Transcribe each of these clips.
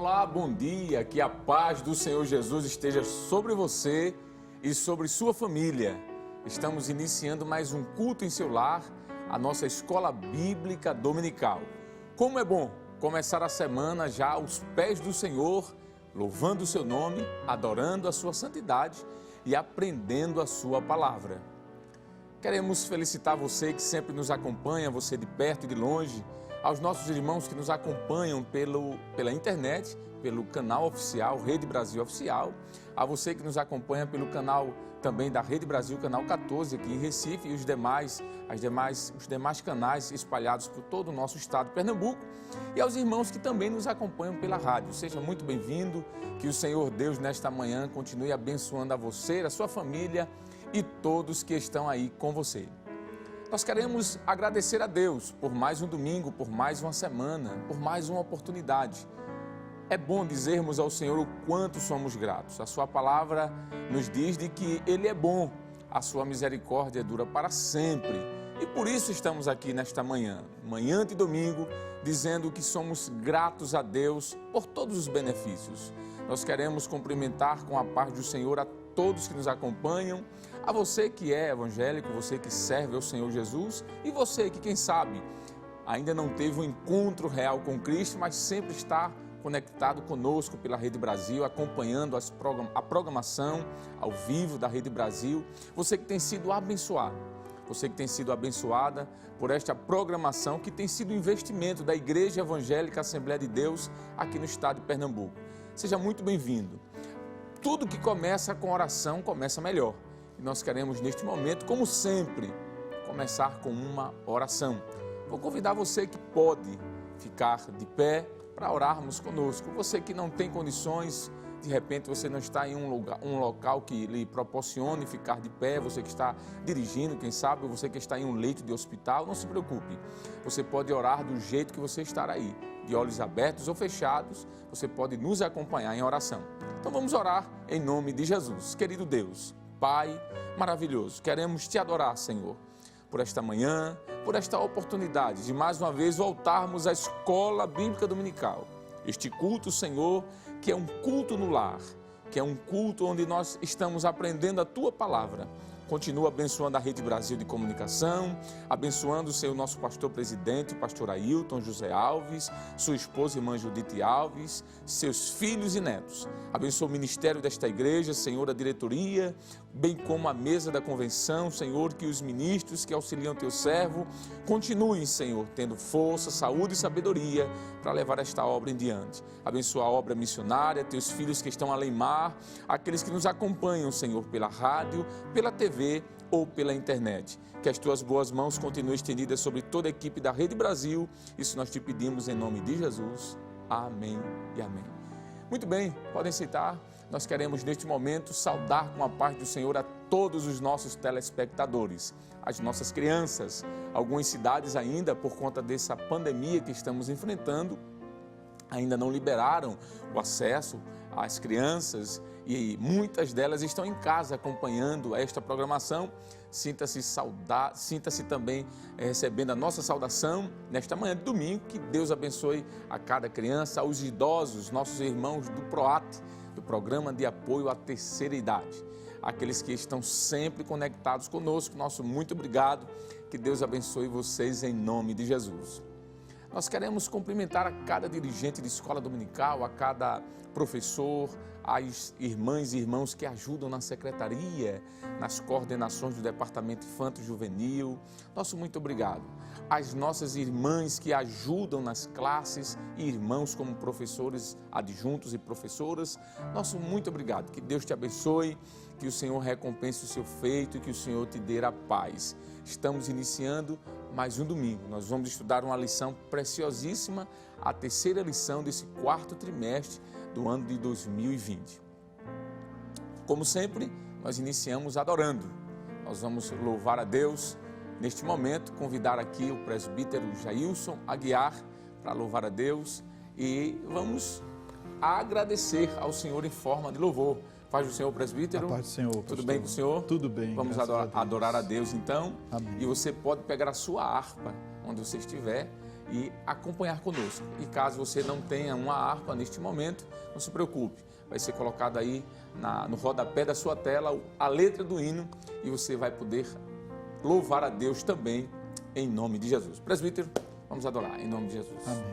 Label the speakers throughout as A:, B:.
A: Olá, bom dia, que a paz do Senhor Jesus esteja sobre você e sobre sua família. Estamos iniciando mais um culto em seu lar, a nossa escola bíblica dominical. Como é bom começar a semana já aos pés do Senhor, louvando o seu nome, adorando a sua santidade e aprendendo a sua palavra. Queremos felicitar você que sempre nos acompanha, você de perto e de longe, aos nossos irmãos que nos acompanham pela internet, pelo canal oficial, Rede Brasil Oficial, a você que nos acompanha pelo canal também da Rede Brasil, canal 14 aqui em Recife, e os demais canais espalhados por todo o nosso estado de Pernambuco, e aos irmãos que também nos acompanham pela rádio. Seja muito bem-vindo, que o Senhor Deus nesta manhã continue abençoando a você, a sua família e todos que estão aí com você. Nós queremos agradecer a Deus por mais um domingo, por mais uma semana, por mais uma oportunidade. É bom dizermos ao Senhor o quanto somos gratos. A sua palavra nos diz de que Ele é bom, a sua misericórdia dura para sempre. E por isso estamos aqui nesta manhã de domingo, dizendo que somos gratos a Deus por todos os benefícios. Nós queremos cumprimentar com a paz do Senhor a todos que nos acompanham, a você que é evangélico, você que serve ao Senhor Jesus e você que, quem sabe, ainda não teve um encontro real com Cristo, mas sempre está conectado conosco pela Rede Brasil, acompanhando a programação ao vivo da Rede Brasil. Você que tem sido abençoado, você que tem sido abençoada por esta programação que tem sido um investimento da Igreja Evangélica Assembleia de Deus aqui no estado de Pernambuco. Seja muito bem-vindo. Tudo que começa com oração começa melhor. E nós queremos neste momento, como sempre, começar com uma oração. Vou convidar você que pode ficar de pé para orarmos conosco. Você que não tem condições, de repente você não está em um local que lhe proporcione ficar de pé, você que está dirigindo, quem sabe, ou você que está em um leito de hospital, não se preocupe. Você pode orar do jeito que você estar aí, de olhos abertos ou fechados, você pode nos acompanhar em oração. Então vamos orar em nome de Jesus. Querido Deus, Pai maravilhoso, queremos te adorar, Senhor, por esta manhã, por esta oportunidade de mais uma vez voltarmos à escola bíblica dominical. Este culto, Senhor, que é um culto no lar, que é um culto onde nós estamos aprendendo a Tua palavra. Continua abençoando a Rede Brasil de Comunicação, abençoando o Senhor nosso pastor presidente, pastor Ailton José Alves, sua esposa irmã Judite Alves, seus filhos e netos. Abençoa o ministério desta igreja, Senhor, a diretoria, bem como a mesa da convenção, Senhor, que os ministros que auxiliam teu servo continuem, Senhor, tendo força, saúde e sabedoria para levar esta obra em diante. Abençoa a obra missionária, teus filhos que estão além mar, aqueles que nos acompanham, Senhor, pela rádio, pela TV ou pela internet. Que as tuas boas mãos continuem estendidas sobre toda a equipe da Rede Brasil. Isso nós te pedimos em nome de Jesus. Amém e amém. Muito bem, podem sentar. Nós queremos neste momento saudar com a paz do Senhor a todos os nossos telespectadores, as nossas crianças. Algumas cidades ainda, por conta dessa pandemia que estamos enfrentando, ainda não liberaram o acesso às crianças e muitas delas estão em casa acompanhando esta programação. Sinta-se também recebendo a nossa saudação nesta manhã de domingo. Que Deus abençoe a cada criança, aos idosos, nossos irmãos do PROAT, do Programa de Apoio à Terceira Idade. Aqueles que estão sempre conectados conosco, nosso muito obrigado. Que Deus abençoe vocês em nome de Jesus. Nós queremos cumprimentar a cada dirigente de escola dominical, a cada professor, as irmãs e irmãos que ajudam na secretaria, nas coordenações do Departamento Infanto-Juvenil. Nosso muito obrigado. As nossas irmãs que ajudam nas classes e irmãos como professores adjuntos e professoras. Nosso muito obrigado. Que Deus te abençoe, que o Senhor recompense o seu feito e que o Senhor te dê a paz. Estamos iniciando mais um domingo. Nós vamos estudar uma lição preciosíssima, a terceira lição desse quarto trimestre do ano de 2020. Como sempre, nós iniciamos adorando. Nós vamos louvar a Deus. Neste momento, convidar aqui o presbítero Jailson Aguiar para louvar a Deus e vamos agradecer ao Senhor em forma de louvor. Paz do Senhor, presbítero.
B: A paz do Senhor, pastor.
A: Tudo bem com o senhor?
B: Tudo bem.
A: Vamos adorar a Deus então.
B: Amém.
A: E você pode pegar a sua harpa, onde você estiver, e acompanhar conosco. E caso você não tenha uma harpa neste momento, não se preocupe, vai ser colocado aí no rodapé da sua tela a letra do hino e você vai poder louvar a Deus também em nome de Jesus. Presbítero, vamos adorar em nome de Jesus.
B: Amém.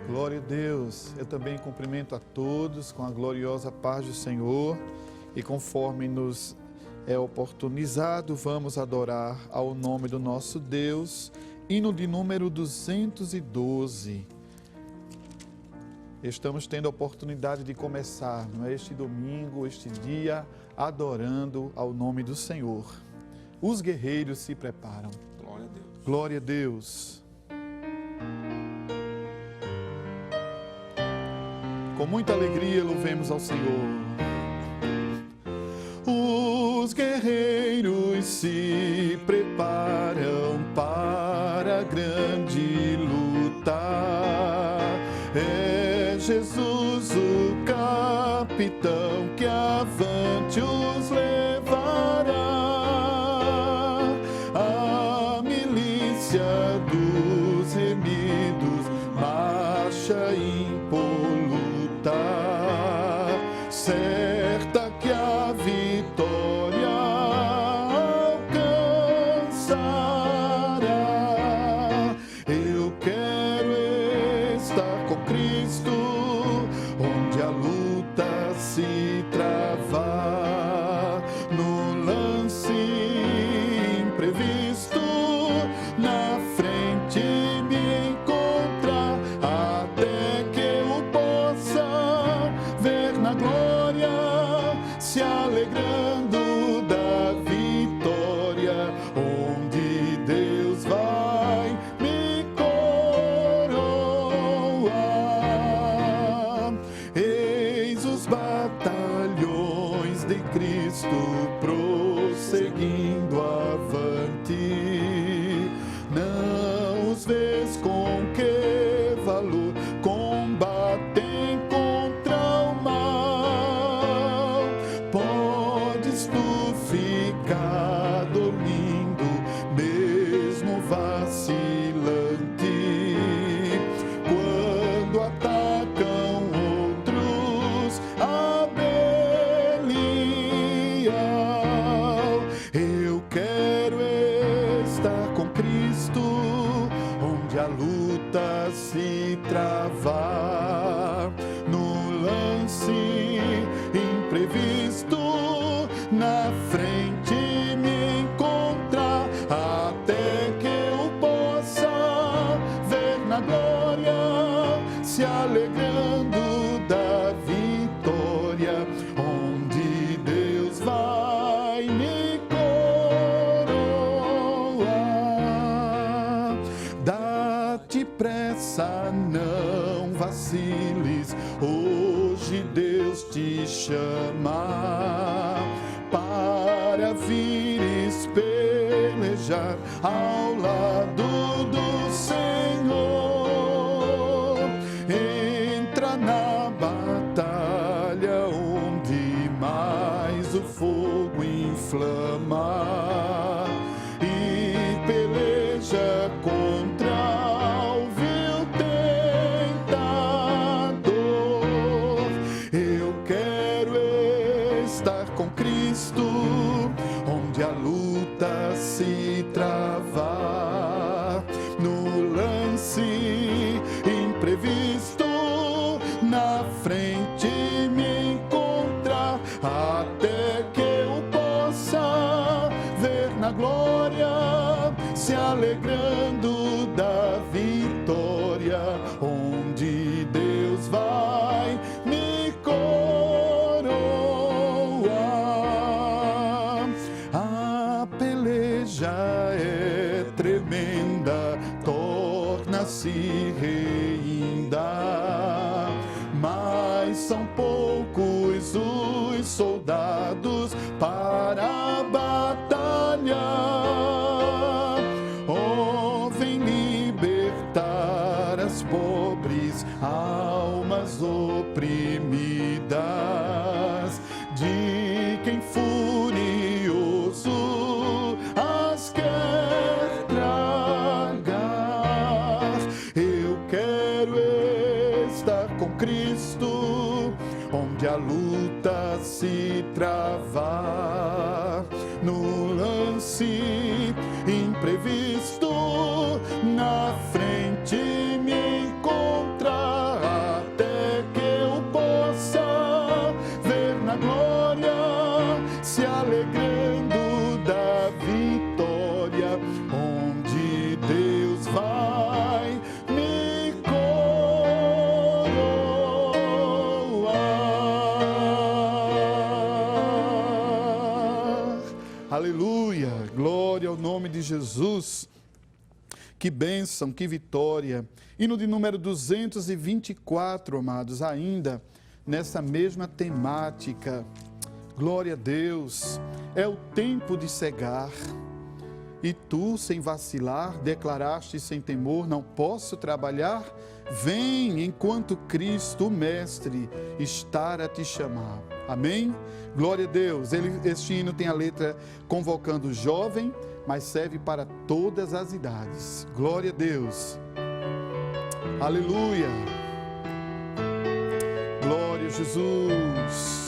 B: Glória a Deus. Eu também cumprimento a todos com a gloriosa paz do Senhor e conforme nos é oportunizado, vamos adorar ao nome do nosso Deus, hino de número 212. Estamos tendo a oportunidade de começar este domingo, este dia, adorando ao nome do Senhor. Os guerreiros se preparam.
A: Glória a Deus.
B: Glória a Deus. Com muita alegria louvemos ao Senhor. Os guerreiros se preparam para a grande luta. É Jesus o capitão que avante os levará. A milícia dos remidos marcha impoluta, certa que a vitória alcançará. Eu quero estar com Cristo, onde a luta se travar, no lance imprevisto, na frente me encontrar, até que eu possa ver na glória, se alegrando da vitória, onde Deus vai me coroar. Eis os batalhões de Cristo prosseguindo avante. Não os vês com que valor combatem contra o mal. Podes tu ficar dormindo, mesmo vacilante, quando atacam outros a Belial. Eu quero estar com Cristo, onde a luta se travar, no lance imprevisto, na frente me encontrar, até que eu possa ver na glória, se alegrando da vitória, onde Deus vai me coroar. Dá-te pressa, não vaciles, hoje Deus te chama para vires pelejar ao lado do Senhor. Entra na batalha onde mais o fogo inflama e peleja contra o vil tentador. Eu quero estar com Cristo, onde a luta se travar, no lance imprevisto, na frente me encontrar, até que eu possa ver na glória, se alegrando da vitória, onde Deus vai me coroar. A peleja é tremenda, torna-se reinda, mas são poucos os soldados para a batalha. Oh, vem libertar as pobres almas oprimidas, de quem furioso as quer tragar. luta se travar, no lance imprevisto, na frente me encontrar, até que eu possa ver na glória, se alegrando da vitória, onde Deus vai me coroar. Aleluia, glória ao nome de Jesus. Que bênção, que vitória. Hino de número 224, amados, ainda nessa mesma temática. Glória a Deus, é o tempo de cegar. E tu, sem vacilar, declaraste sem temor, não posso trabalhar? Vem, enquanto Cristo, o Mestre, está a te chamar. Amém? Glória a Deus. Este hino tem a letra convocando o jovem, mas serve para todas as idades. Glória a Deus. Aleluia. Glória a Jesus.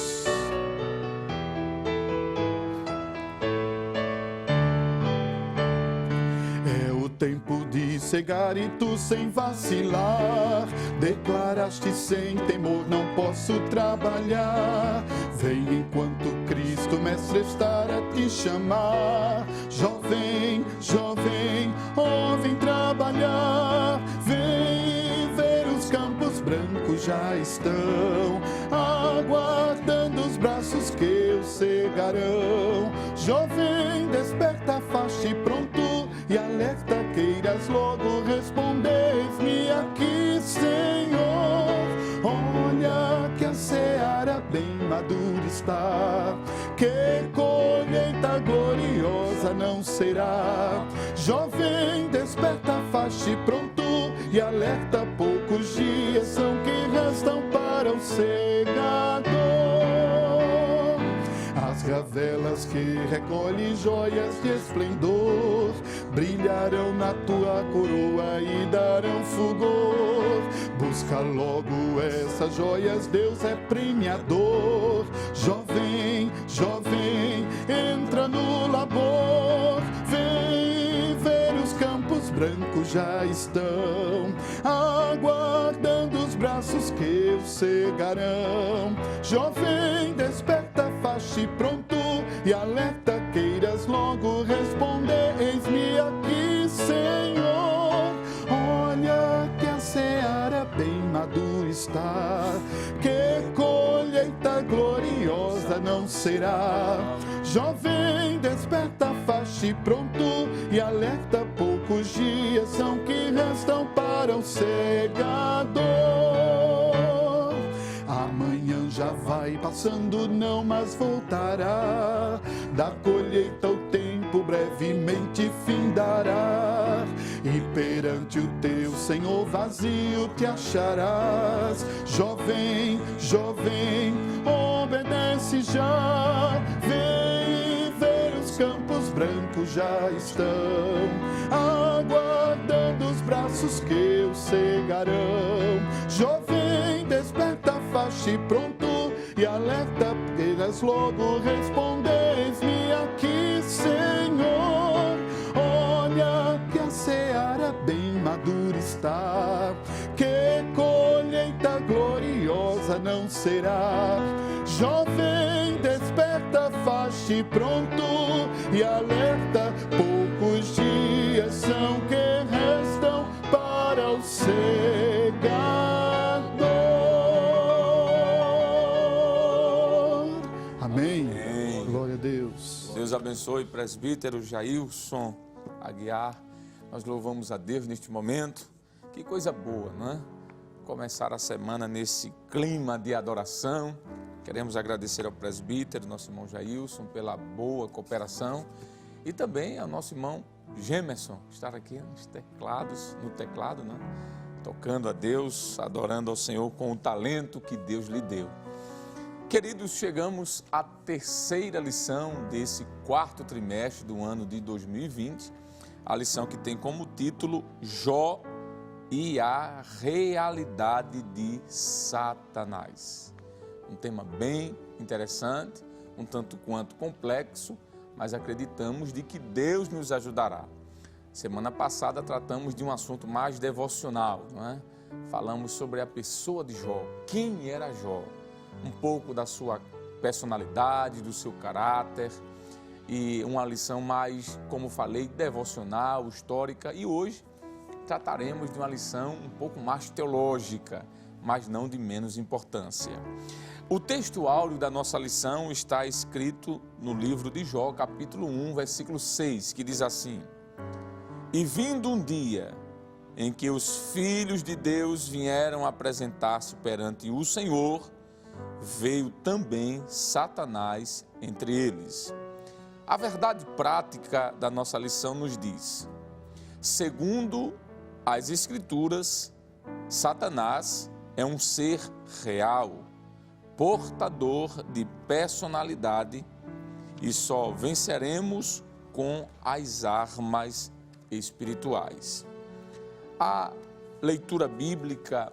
B: Tempo de cegar e tu sem vacilar, declaraste sem temor, não posso trabalhar. Vem enquanto Cristo, Mestre, está a te chamar. Jovem, jovem, oh, vem trabalhar. Vem ver os campos brancos já estão aguardando os braços que o cegarão. Jovem, desperta, faz-te pronto e alerta, queiras logo responder-me aqui, Senhor. Olha que a seara bem madura está, que colheita gloriosa não será. Jovem, desperta, faz-te pronto e alerta, poucos dias são que restam para o cegador. As gavelas que recolhem joias de esplendor brilharão na tua coroa e darão fulgor. Busca logo essas joias, Deus é premiador. Jovem, jovem, entra no labor. Vem ver os campos brancos já estão aguardando os braços que o cegarão. Jovem, desperta, faz-te pronto e alerta, queiras logo responder. Eis-me aqui, Senhor. Olha que a seara bem madura está, que colheita gloriosa não será. Jovem, desperta, faz-te pronto e alerta, poucos dias são que restam para o cegador. Amanhã já vai passando, não mais voltará. Da colheita o tempo brevemente findará, e perante o teu Senhor vazio te acharás. Jovem, jovem, obedece já. Vem ver os campos brancos já estão aguardando os braços que o cegarão. Jovem, desperta, faz-te pronto e alerta, queiras logo respondeis-me aqui, Senhor. Olha que a seara bem madura está, que colheita gloriosa não será. Jovem, desperta, faz-te pronto e alerta, poucos dias são que restam para o cegador. Amém.
A: Amém.
B: Glória a Deus.
A: Deus abençoe, presbítero Jailson Aguiar. Nós louvamos a Deus neste momento. Que coisa boa, não é? Começar a semana nesse clima de adoração. Queremos agradecer ao presbítero, nosso irmão Jailson, pela boa cooperação. E também ao nosso irmão Gemerson, estar aqui nos teclados, no teclado, né? Tocando a Deus, adorando ao Senhor com o talento que Deus lhe deu. Queridos, chegamos à terceira lição desse quarto trimestre do ano de 2020, a lição que tem como título Jó e a realidade de Satanás. um tema bem interessante, um tanto quanto complexo, mas acreditamos de que Deus nos ajudará. Semana passada tratamos de um assunto mais devocional, não é? Falamos sobre a pessoa de Jó, quem era Jó, um pouco da sua personalidade, do seu caráter, e uma lição mais, como falei, devocional, histórica, e hoje trataremos de uma lição um pouco mais teológica, mas não de menos importância. O texto áureo da nossa lição está escrito no livro de Jó, capítulo 1, versículo 6, que diz assim: E vindo um dia em que os filhos de Deus vieram apresentar-se perante o Senhor, veio também Satanás entre eles. A verdade prática da nossa lição nos diz: segundo as Escrituras, Satanás é um ser real, portador de personalidade, e só venceremos com as armas espirituais. A leitura bíblica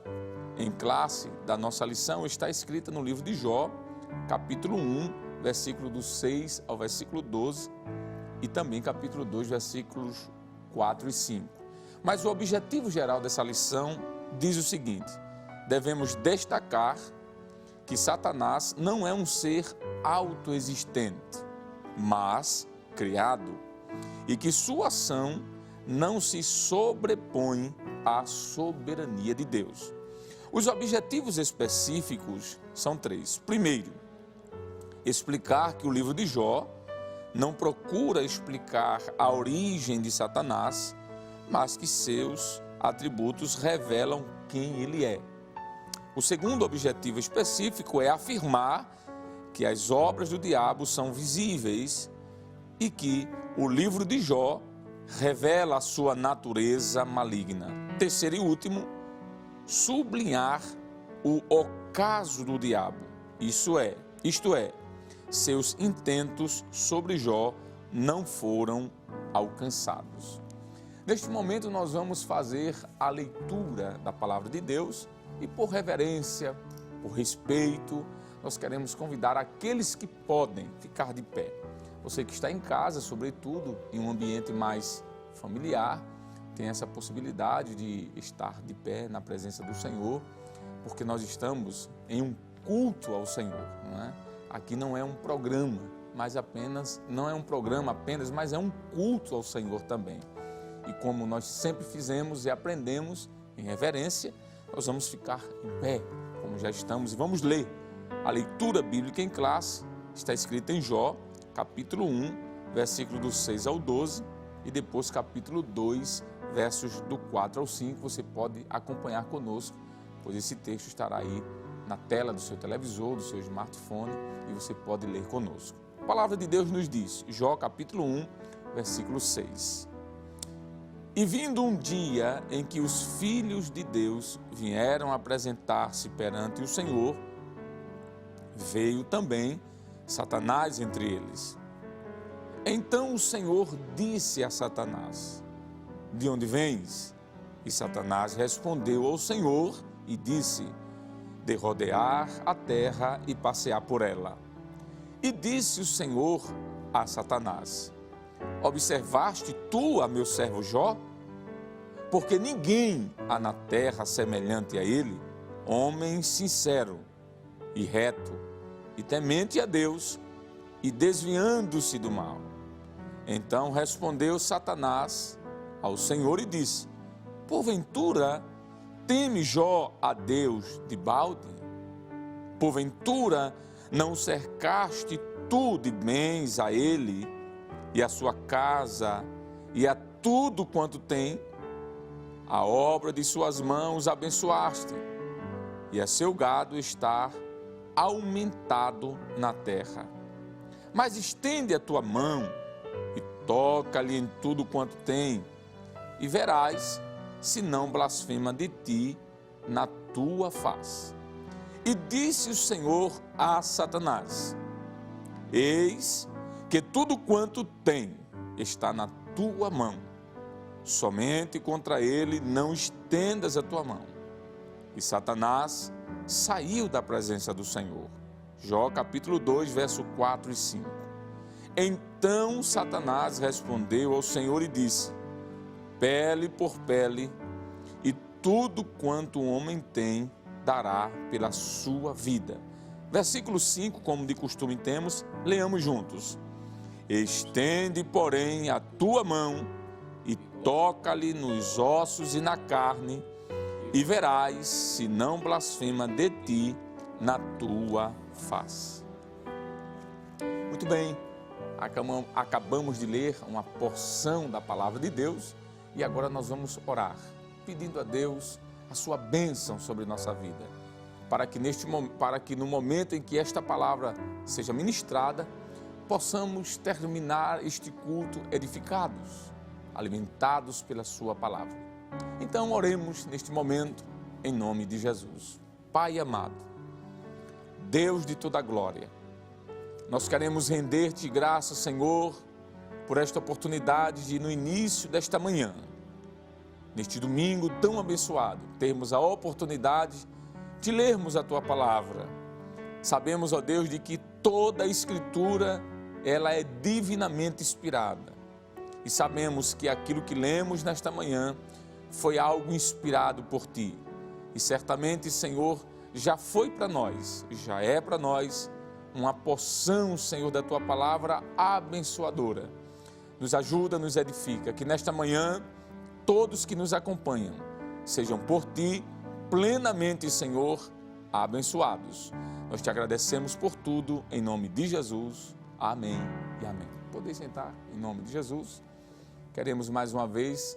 A: em classe da nossa lição está escrita no livro de Jó, capítulo 1, versículo do 6 ao versículo 12, e também capítulo 2, versículos 4 e 5. Mas o objetivo geral dessa lição diz o seguinte: devemos destacar que Satanás não é um ser autoexistente, mas criado, e que sua ação não se sobrepõe à soberania de Deus. Os objetivos específicos são 3. Primeiro, explicar que o livro de Jó não procura explicar a origem de Satanás, mas que seus atributos revelam quem ele é. O segundo objetivo específico é afirmar que as obras do diabo são visíveis e que o livro de Jó revela a sua natureza maligna. Terceiro e último, sublinhar o ocaso do diabo, isto é, seus intentos sobre Jó não foram alcançados. Neste momento nós vamos fazer a leitura da palavra de Deus e por reverência, por respeito, nós queremos convidar aqueles que podem ficar de pé. Você que está em casa, sobretudo em um ambiente mais familiar, tem essa possibilidade de estar de pé na presença do Senhor, porque nós estamos em um culto ao Senhor, não é? Aqui não é um programa, mas não é um programa apenas, mas é um culto ao Senhor também. E como nós sempre fizemos e aprendemos em reverência, nós vamos ficar em pé, como já estamos, e vamos ler. A leitura bíblica em classe está escrita em Jó, capítulo 1, versículo do 6 ao 12, e depois capítulo 2, versos do 4 ao 5. Você pode acompanhar conosco, pois esse texto estará aí na tela do seu televisor, do seu smartphone, e você pode ler conosco. A palavra de Deus nos diz, Jó capítulo 1, versículo 6. E vindo um dia em que os filhos de Deus vieram apresentar-se perante o Senhor, veio também Satanás entre eles. Então o Senhor disse a Satanás: de onde vens? E Satanás respondeu ao Senhor e disse: de rodear a terra e passear por ela. E disse o Senhor a Satanás: observaste tu a meu servo Jó? Porque ninguém há na terra semelhante a ele, homem sincero e reto, e temente a Deus, e desviando-se do mal. Então respondeu Satanás ao Senhor e disse: porventura teme Jó a Deus de balde? Porventura não cercaste tu de bens a ele, e a sua casa, e a tudo quanto tem? A obra de suas mãos abençoaste, e a seu gado está aumentado na terra. Mas estende a tua mão, e toca-lhe em tudo quanto tem, e verás se não blasfema de ti na tua face. E disse o Senhor a Satanás: eis que tudo quanto tem está na tua mão, somente contra ele não estendas a tua mão. E Satanás saiu da presença do Senhor. Jó capítulo 2, verso 4 e 5. Então Satanás respondeu ao Senhor e disse: pele por pele, e tudo quanto o homem tem dará pela sua vida. Versículo 5, como de costume temos, leamos juntos. Estende, porém, a tua mão e toca-lhe nos ossos e na carne, e verás se não blasfema de ti na tua face. Muito bem, acabamos de ler uma porção da palavra de Deus e agora nós vamos orar, pedindo a Deus a sua bênção sobre nossa vida, para que no momento em que esta palavra seja ministrada, possamos terminar este culto edificados, alimentados pela sua palavra. Então oremos neste momento em nome de Jesus. Pai amado, Deus de toda a glória, nós queremos render-te graças, Senhor, por esta oportunidade de, no início desta manhã, neste domingo tão abençoado, termos a oportunidade de lermos a Tua palavra. Sabemos, ó Deus, de que toda a Escritura, ela é divinamente inspirada. E sabemos que aquilo que lemos nesta manhã foi algo inspirado por Ti. E certamente, Senhor, já foi para nós, já é para nós, uma porção, Senhor, da Tua palavra abençoadora. Nos ajuda, nos edifica, que nesta manhã, todos que nos acompanham, sejam por Ti plenamente, Senhor, abençoados. Nós Te agradecemos por tudo, em nome de Jesus. Amém e amém. Podem sentar, em nome de Jesus. Queremos mais uma vez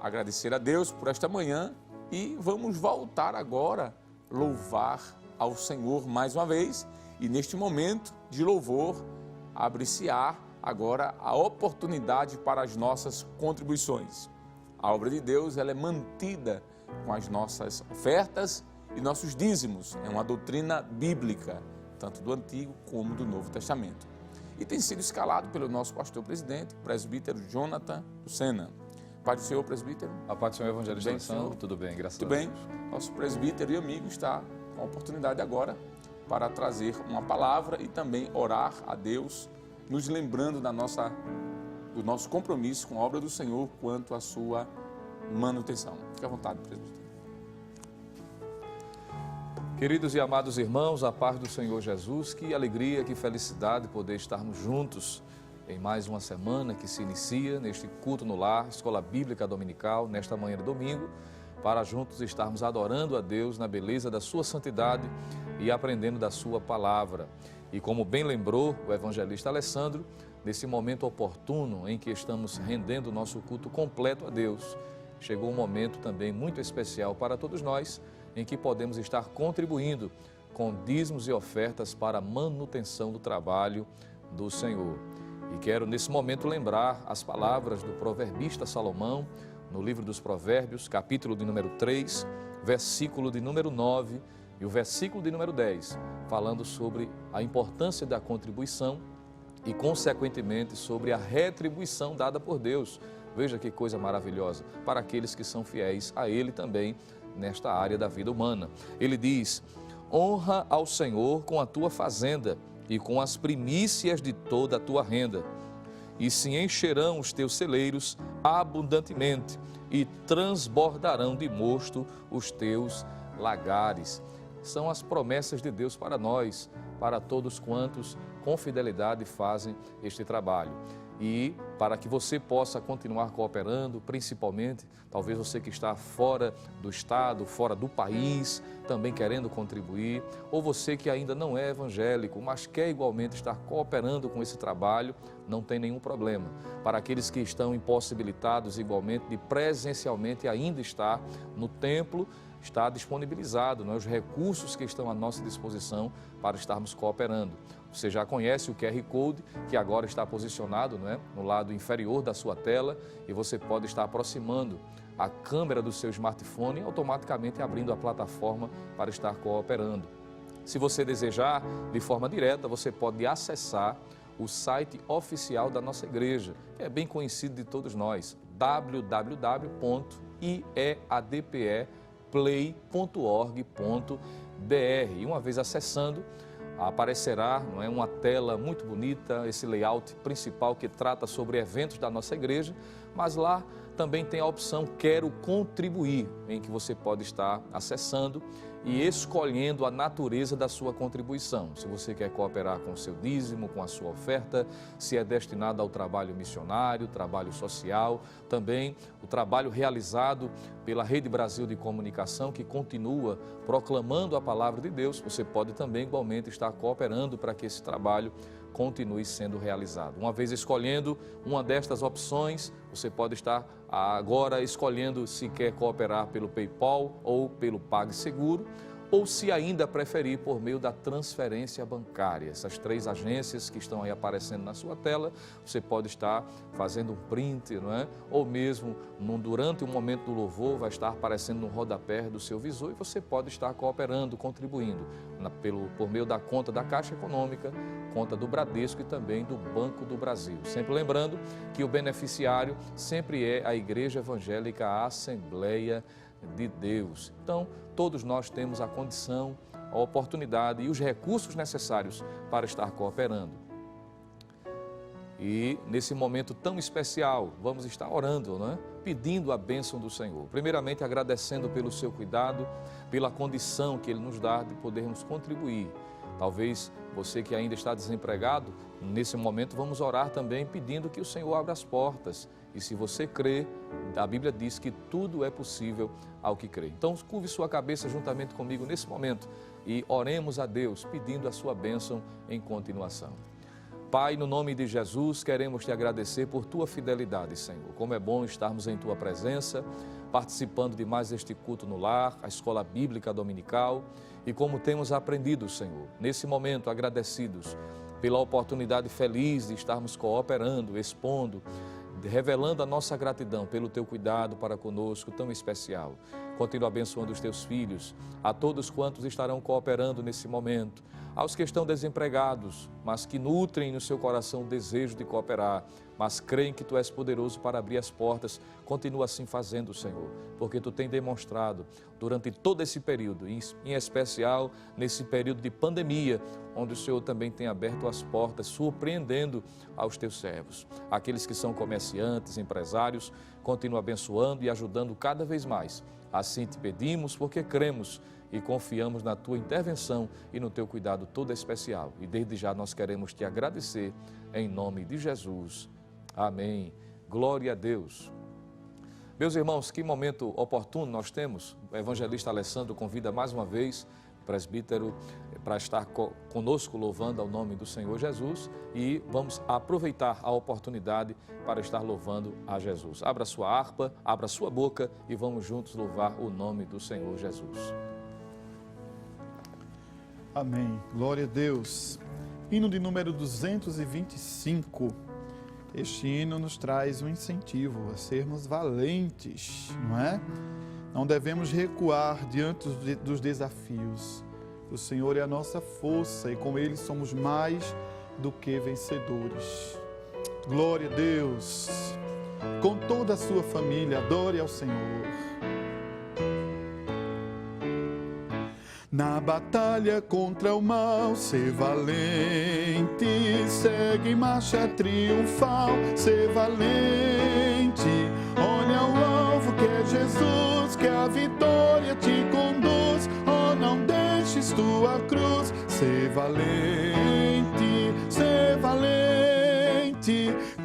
A: agradecer a Deus por esta manhã e vamos voltar agora louvar ao Senhor mais uma vez. E neste momento de louvor, abre-se-á agora a oportunidade para as nossas contribuições. A obra de Deus, ela é mantida com as nossas ofertas e nossos dízimos. É uma doutrina bíblica, tanto do Antigo como do Novo Testamento. E tem sido escalado pelo nosso pastor-presidente, presbítero Jonathan Lucena. Paz do Senhor, presbítero.
C: A paz do Senhor, evangelista Alessandro. Tudo bem, graças a Deus.
A: Tudo bem. Nosso presbítero e amigo está com a oportunidade agora para trazer uma palavra e também orar a Deus, nos lembrando do nosso compromisso com a obra do Senhor quanto à sua manutenção. Fique à vontade, presbítero.
C: Queridos e amados irmãos, a paz do Senhor Jesus, que alegria, que felicidade poder estarmos juntos em mais uma semana que se inicia neste culto no lar, Escola Bíblica Dominical, nesta manhã de domingo, para juntos estarmos adorando a Deus na beleza da sua santidade e aprendendo da sua palavra. E como bem lembrou o evangelista Alessandro, nesse momento oportuno em que estamos rendendo o nosso culto completo a Deus, chegou um momento também muito especial para todos nós, em que podemos estar contribuindo com dízimos e ofertas para a manutenção do trabalho do Senhor. E quero nesse momento lembrar as palavras do proverbista Salomão, no livro dos Provérbios, capítulo de número 3, versículo de número 9 e o versículo de número 10, falando sobre a importância da contribuição e, consequentemente, sobre a retribuição dada por Deus. Veja que coisa maravilhosa para aqueles que são fiéis a Ele também nesta área da vida humana. Ele diz: honra ao Senhor com a tua fazenda e com as primícias de toda a tua renda, e se encherão os teus celeiros abundantemente, e transbordarão de mosto os teus lagares. São as promessas de Deus para nós, para todos quantos com fidelidade fazem este trabalho. E para que você possa continuar cooperando, principalmente, talvez você que está fora do estado, fora do país, também querendo contribuir, ou você que ainda não é evangélico, mas quer igualmente estar cooperando com esse trabalho, não tem nenhum problema. Para aqueles que estão impossibilitados igualmente de presencialmente ainda estar no templo, está disponibilizado, os recursos que estão à nossa disposição para estarmos cooperando. Você já conhece o QR Code, que agora está posicionado no lado inferior da sua tela, e você pode estar aproximando a câmera do seu smartphone e automaticamente abrindo a plataforma para estar cooperando. Se você desejar, de forma direta, você pode acessar o site oficial da nossa igreja, que é bem conhecido de todos nós, www.ieadpeplay.org.br. E uma vez acessando, aparecerá, não é, uma tela muito bonita, esse layout principal que trata sobre eventos da nossa igreja, mas lá também tem a opção Quero Contribuir, em que você pode estar acessando e escolhendo a natureza da sua contribuição. Se você quer cooperar com o seu dízimo, com a sua oferta, se é destinado ao trabalho missionário, trabalho social, também o trabalho realizado pela Rede Brasil de Comunicação, que continua proclamando a palavra de Deus, você pode também igualmente estar cooperando para que esse trabalho continue sendo realizado. Uma vez escolhendo uma destas opções, você pode estar agora escolhendo se quer cooperar pelo PayPal ou pelo PagSeguro, ou se ainda preferir por meio da transferência bancária. Essas 3 agências que estão aí aparecendo na sua tela, você pode estar fazendo um print, não é? Ou mesmo durante o momento do louvor vai estar aparecendo no rodapé do seu visor e você pode estar cooperando, contribuindo por meio da conta da Caixa Econômica, conta do Bradesco e também do Banco do Brasil. Sempre lembrando que o beneficiário sempre é a Igreja Evangélica Assembleia de Deus. Então, todos nós temos a condição, a oportunidade e os recursos necessários para estar cooperando. E nesse momento tão especial, vamos estar orando, não é? Pedindo a bênção do Senhor. Primeiramente, agradecendo pelo seu cuidado, pela condição que Ele nos dá de podermos contribuir. Talvez você que ainda está desempregado, nesse momento vamos orar também pedindo que o Senhor abra as portas. E se você crê, a Bíblia diz que tudo é possível ao que crê. Então, curve sua cabeça juntamente comigo nesse momento e oremos a Deus pedindo a sua bênção em continuação. Pai, no nome de Jesus, queremos te agradecer por tua fidelidade, Senhor. Como é bom estarmos em tua presença, participando de mais este culto no lar, a escola bíblica dominical, e como temos aprendido, Senhor, nesse momento agradecidos pela oportunidade feliz de estarmos cooperando, expondo, revelando a nossa gratidão pelo teu cuidado para conosco tão especial. Continua abençoando os teus filhos, a todos quantos estarão cooperando nesse momento, aos que estão desempregados, mas que nutrem no seu coração o desejo de cooperar, mas creem que tu és poderoso para abrir as portas. Continua assim fazendo, Senhor, porque tu tens demonstrado durante todo esse período, em especial nesse período de pandemia, onde o Senhor também tem aberto as portas, surpreendendo aos teus servos. Aqueles que são comerciantes, empresários, continua abençoando e ajudando cada vez mais. Assim te pedimos, porque cremos e confiamos na tua intervenção e no teu cuidado todo especial. E desde já nós queremos te agradecer em nome de Jesus. Amém. Glória a Deus. Meus irmãos, que momento oportuno nós temos. O evangelista Alessandro convida mais uma vez o presbítero para estar conosco louvando ao nome do Senhor Jesus e vamos aproveitar a oportunidade para estar louvando a Jesus. Abra sua harpa, abra sua boca e vamos juntos louvar o nome do Senhor Jesus.
B: Amém. Glória a Deus. Hino de número 225. Este hino nos traz um incentivo a sermos valentes, não é? Não devemos recuar diante dos desafios. O Senhor é a nossa força e com Ele somos mais do que vencedores. Glória a Deus. Com toda a sua família, adore ao Senhor. Na batalha contra o mal, ser valente, segue em marcha triunfal, ser valente. Olha o alvo que é Jesus, que a vitória te conduz. Oh, não deixes tua cruz, ser valente,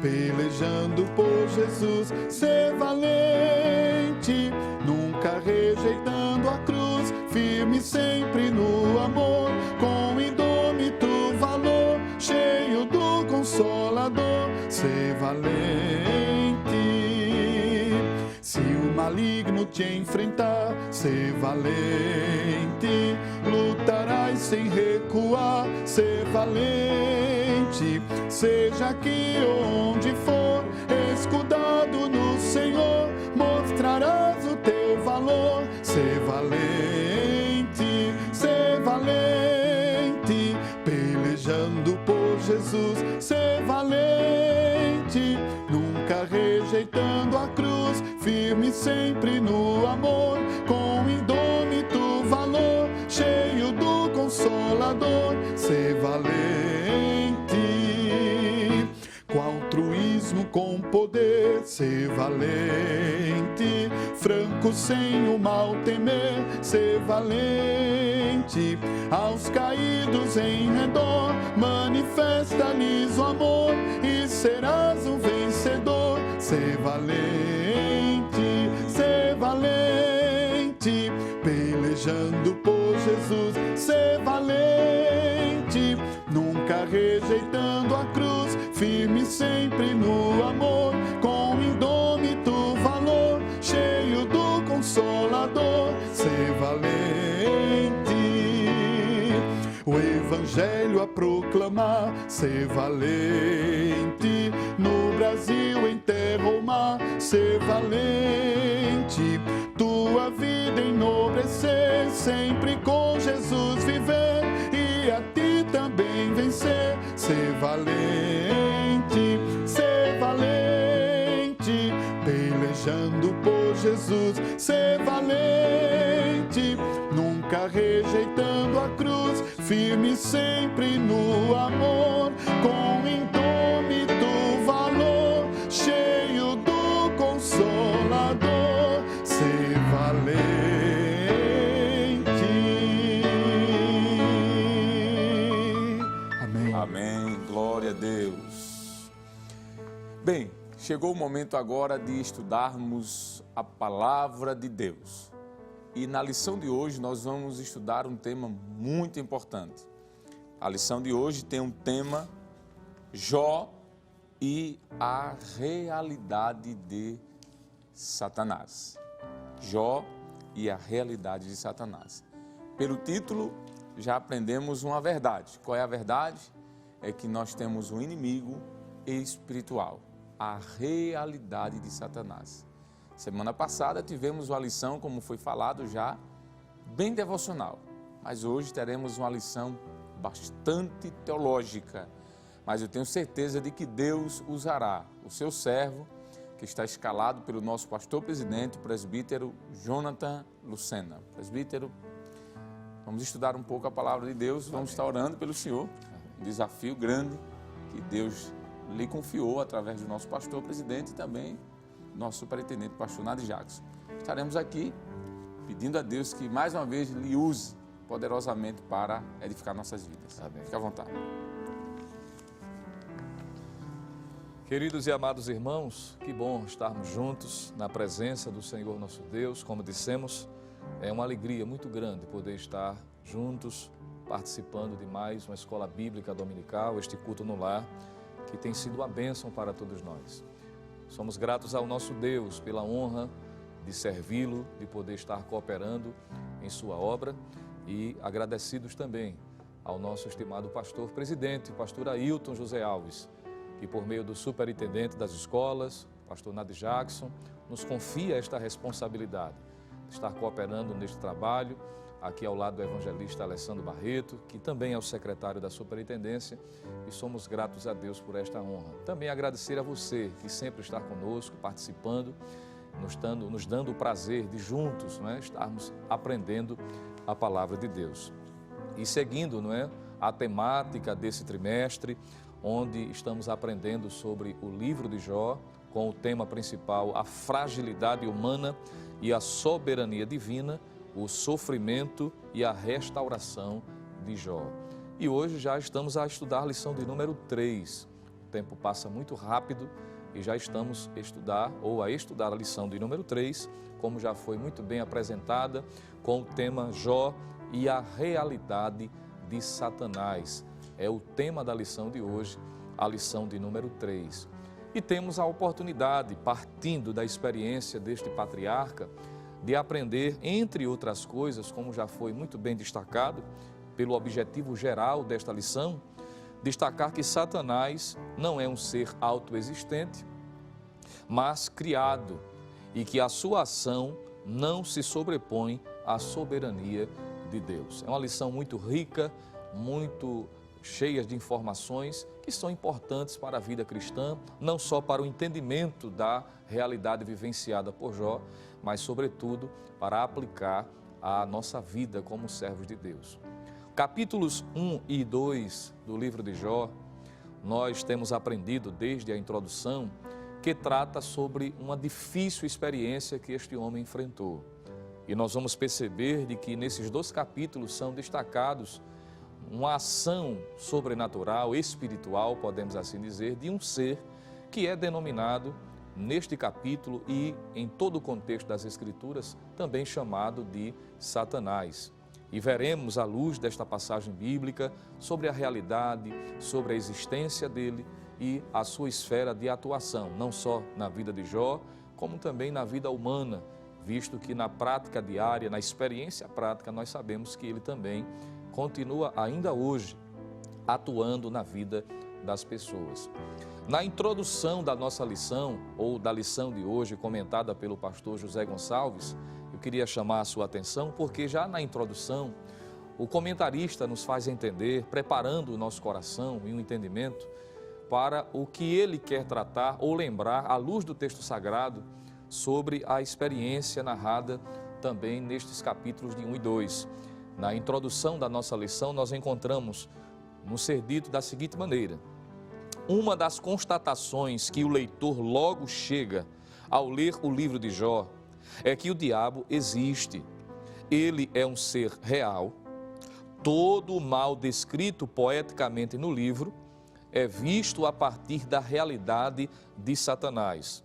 B: pelejando por Jesus, ser valente, nunca rejeitando a cruz, firme sempre no amor, com indômito valor, cheio do Consolador, ser valente. Se o maligno te enfrentar, ser valente, lutarás sem recuar, ser valente, seja aqui onde for, escudado no Senhor, mostrarás o teu valor, ser valente, pelejando por Jesus, ser valente, nunca rejeitando a cruz, firme sempre no amor, com indômito valor, cheio do Consolador, ser valente, com altruísmo, com poder, ser valente, franco sem o mal temer, ser valente, aos caídos em redor, manifesta-lhes o amor e serás um vencedor, ser valente, pelejando por Jesus, ser valente, nunca rejeitando a cruz, firme sempre no amor, com indômito valor, cheio do Consolador, ser valente, o Evangelho a proclamar, ser valente, no Brasil, em terra ou mar, ser valente, tua vida enobrecer, sempre com Jesus viver e a ti também vencer, ser valente, pelejando por Jesus, ser valente, nunca rejeitando a cruz, firme sempre no amor, com indômito valor, cheio do Consolador, ser valente. Amém.
A: Amém. Glória a Deus. Bem, chegou o momento agora de estudarmos a palavra de Deus. E na lição de hoje nós vamos estudar um tema muito importante. A lição de hoje tem um tema: Jó e a realidade de Satanás. Jó e a realidade de Satanás. Pelo título, já aprendemos uma verdade. Qual é a verdade? É que nós temos um inimigo espiritual, a realidade de Satanás. Semana passada tivemos uma lição, como foi falado já, bem devocional. Mas hoje teremos uma lição bastante teológica. Mas eu tenho certeza de que Deus usará o seu servo, que está escalado pelo nosso pastor-presidente, o presbítero Jonathan Lucena. Presbítero, vamos estudar um pouco a palavra de Deus, vamos estar orando pelo senhor. Um desafio grande que Deus lhe confiou através do nosso pastor-presidente e também nosso superintendente, pastor Nadi Jackson. Estaremos aqui pedindo a Deus que mais uma vez lhe use poderosamente para edificar nossas vidas.
C: Amém.
A: Fique à vontade.
C: Queridos e amados irmãos, que bom estarmos juntos na presença do Senhor nosso Deus. Como dissemos, é uma alegria muito grande poder estar juntos, participando de mais uma escola bíblica dominical, este culto no lar, que tem sido uma bênção para todos nós. Somos gratos ao nosso Deus pela honra de servi-lo, de poder estar cooperando em sua obra e agradecidos também ao nosso estimado pastor-presidente, pastor Ailton José Alves, que por meio do superintendente das escolas, pastor Nadi Jackson, nos confia esta responsabilidade de estar cooperando neste trabalho, aqui ao lado do evangelista Alessandro Barreto, que também é o secretário da superintendência, e somos gratos a Deus por esta honra. Também agradecer a você que sempre está conosco, participando, nos dando o prazer de juntos, estarmos aprendendo a palavra de Deus. E seguindo, a temática desse trimestre, onde estamos aprendendo sobre o livro de Jó, com o tema principal, a fragilidade humana e a soberania divina, o sofrimento e a restauração de Jó. E hoje já estamos a estudar a lição de número 3. O tempo passa muito rápido e já estamos a estudar a lição de número 3, como já foi muito bem apresentada, com o tema Jó e a realidade de Satanás. É o tema da lição de hoje, a lição de número 3. E temos a oportunidade, partindo da experiência deste patriarca, de aprender, entre outras coisas, como já foi muito bem destacado, pelo objetivo geral desta lição, destacar que Satanás não é um ser autoexistente, mas criado, e que a sua ação não se sobrepõe à soberania de Deus. É uma lição muito rica, muito cheia de informações que são importantes para a vida cristã, não só para o entendimento da realidade vivenciada por Jó, mas, sobretudo, para aplicar à nossa vida como servos de Deus. Capítulos 1 e 2 do livro de Jó, nós temos aprendido desde a introdução que trata sobre uma difícil experiência que este homem enfrentou. E nós vamos perceber de que nesses 2 capítulos são destacados uma ação sobrenatural, espiritual, podemos assim dizer, de um ser que é denominado neste capítulo e em todo o contexto das Escrituras também chamado de Satanás. E veremos, à luz desta passagem bíblica, sobre a realidade, sobre a existência dele e a sua esfera de atuação, não só na vida de Jó, como também na vida humana, visto que na prática diária, na experiência prática, nós sabemos que ele também continua ainda hoje atuando na vida das pessoas. Na introdução da nossa lição, ou da lição de hoje, comentada pelo pastor José Gonçalves, eu queria chamar a sua atenção, porque já na introdução, o comentarista nos faz entender, preparando o nosso coração e o entendimento, para o que ele quer tratar ou lembrar, à luz do texto sagrado, sobre a experiência narrada também nestes capítulos de 1 e 2. Na introdução da nossa lição, nós encontramos no ser dito da seguinte maneira: uma das constatações que o leitor logo chega ao ler o livro de Jó é que o diabo existe. Ele é um ser real. Todo o mal descrito poeticamente no livro é visto a partir da realidade de Satanás.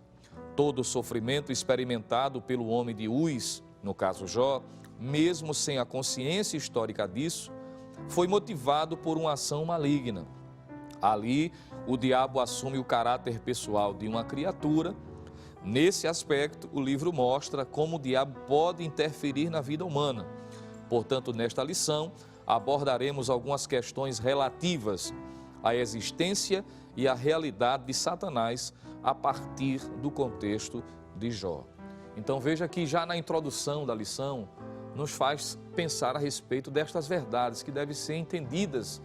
C: Todo o sofrimento experimentado pelo homem de Uz, no caso Jó, mesmo sem a consciência histórica disso, foi motivado por uma ação maligna. Ali, o diabo assume o caráter pessoal de uma criatura. Nesse aspecto, o livro mostra como o diabo pode interferir na vida humana. Portanto, nesta lição, abordaremos algumas questões relativas à existência e à realidade de Satanás a partir do contexto de Jó. Então veja que já na introdução da lição nos faz pensar a respeito destas verdades que devem ser entendidas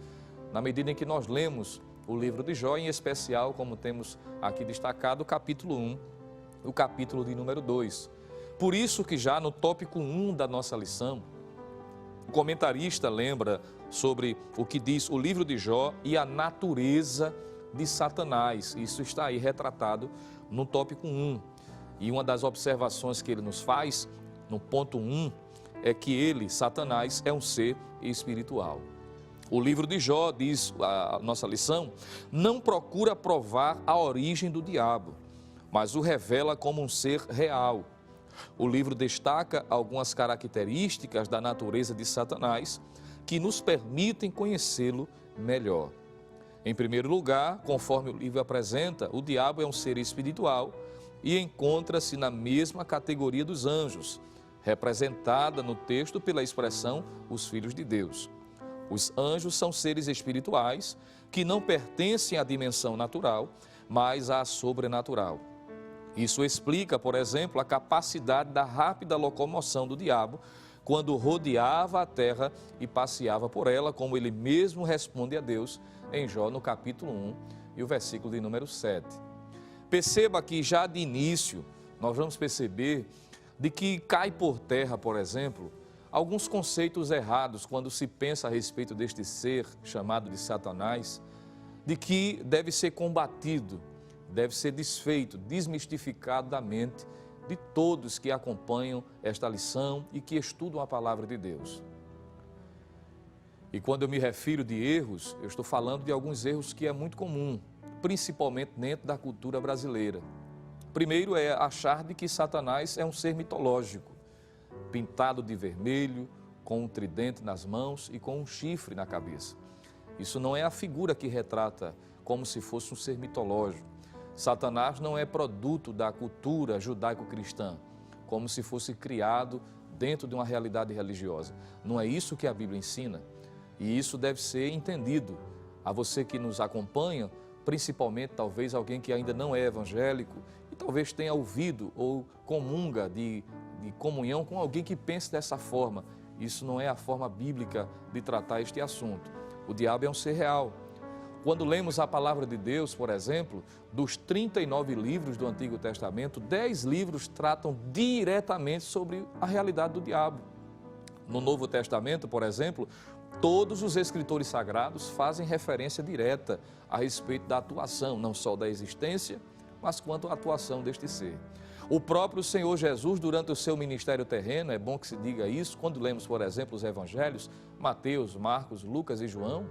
C: na medida em que nós lemos o livro de Jó, em especial, como temos aqui destacado, o capítulo 1, o capítulo de número 2. Por isso que já no tópico 1 da nossa lição, o comentarista lembra sobre o que diz o livro de Jó e a natureza de Satanás. Isso está aí retratado no tópico 1. E uma das observações que ele nos faz, no ponto 1, é que ele, Satanás, é um ser espiritual. O livro de Jó, diz a nossa lição, não procura provar a origem do diabo, mas o revela como um ser real. O livro destaca algumas características da natureza de Satanás que nos permitem conhecê-lo melhor. Em primeiro lugar, conforme o livro apresenta, o diabo é um ser espiritual e encontra-se na mesma categoria dos anjos, representada no texto pela expressão os filhos de Deus. Os anjos são seres espirituais que não pertencem à dimensão natural, mas à sobrenatural. Isso explica, por exemplo, a capacidade da rápida locomoção do diabo quando rodeava a terra e passeava por ela, como ele mesmo responde a Deus em Jó, no capítulo 1 e o versículo de número 7. Perceba que já de início nós vamos perceber de que cai por terra, por exemplo, alguns conceitos errados quando se pensa a respeito deste ser chamado de Satanás, de que deve ser combatido, deve ser desfeito, desmistificado da mente de todos que acompanham esta lição e que estudam a palavra de Deus. E quando eu me refiro de erros, eu estou falando de alguns erros que é muito comum, principalmente dentro da cultura brasileira. Primeiro é achar de que Satanás é um ser mitológico, pintado de vermelho, com um tridente nas mãos e com um chifre na cabeça. Isso não é a figura que retrata como se fosse um ser mitológico. Satanás não é produto da cultura judaico-cristã, como se fosse criado dentro de uma realidade religiosa. Não é isso que a Bíblia ensina. E isso deve ser entendido. A você que nos acompanha, principalmente talvez alguém que ainda não é evangélico e talvez tenha ouvido ou comunga de comunhão com alguém que pense dessa forma. Isso não é a forma bíblica de tratar este assunto. O diabo é um ser real. Quando lemos a palavra de Deus, por exemplo, dos 39 livros do Antigo Testamento, 10 livros tratam diretamente sobre a realidade do diabo. No Novo Testamento, por exemplo, todos os escritores sagrados fazem referência direta a respeito da atuação, não só da existência, mas quanto à atuação deste ser. O próprio Senhor Jesus, durante o seu ministério terreno, é bom que se diga isso, quando lemos, por exemplo, os evangelhos, Mateus, Marcos, Lucas e João,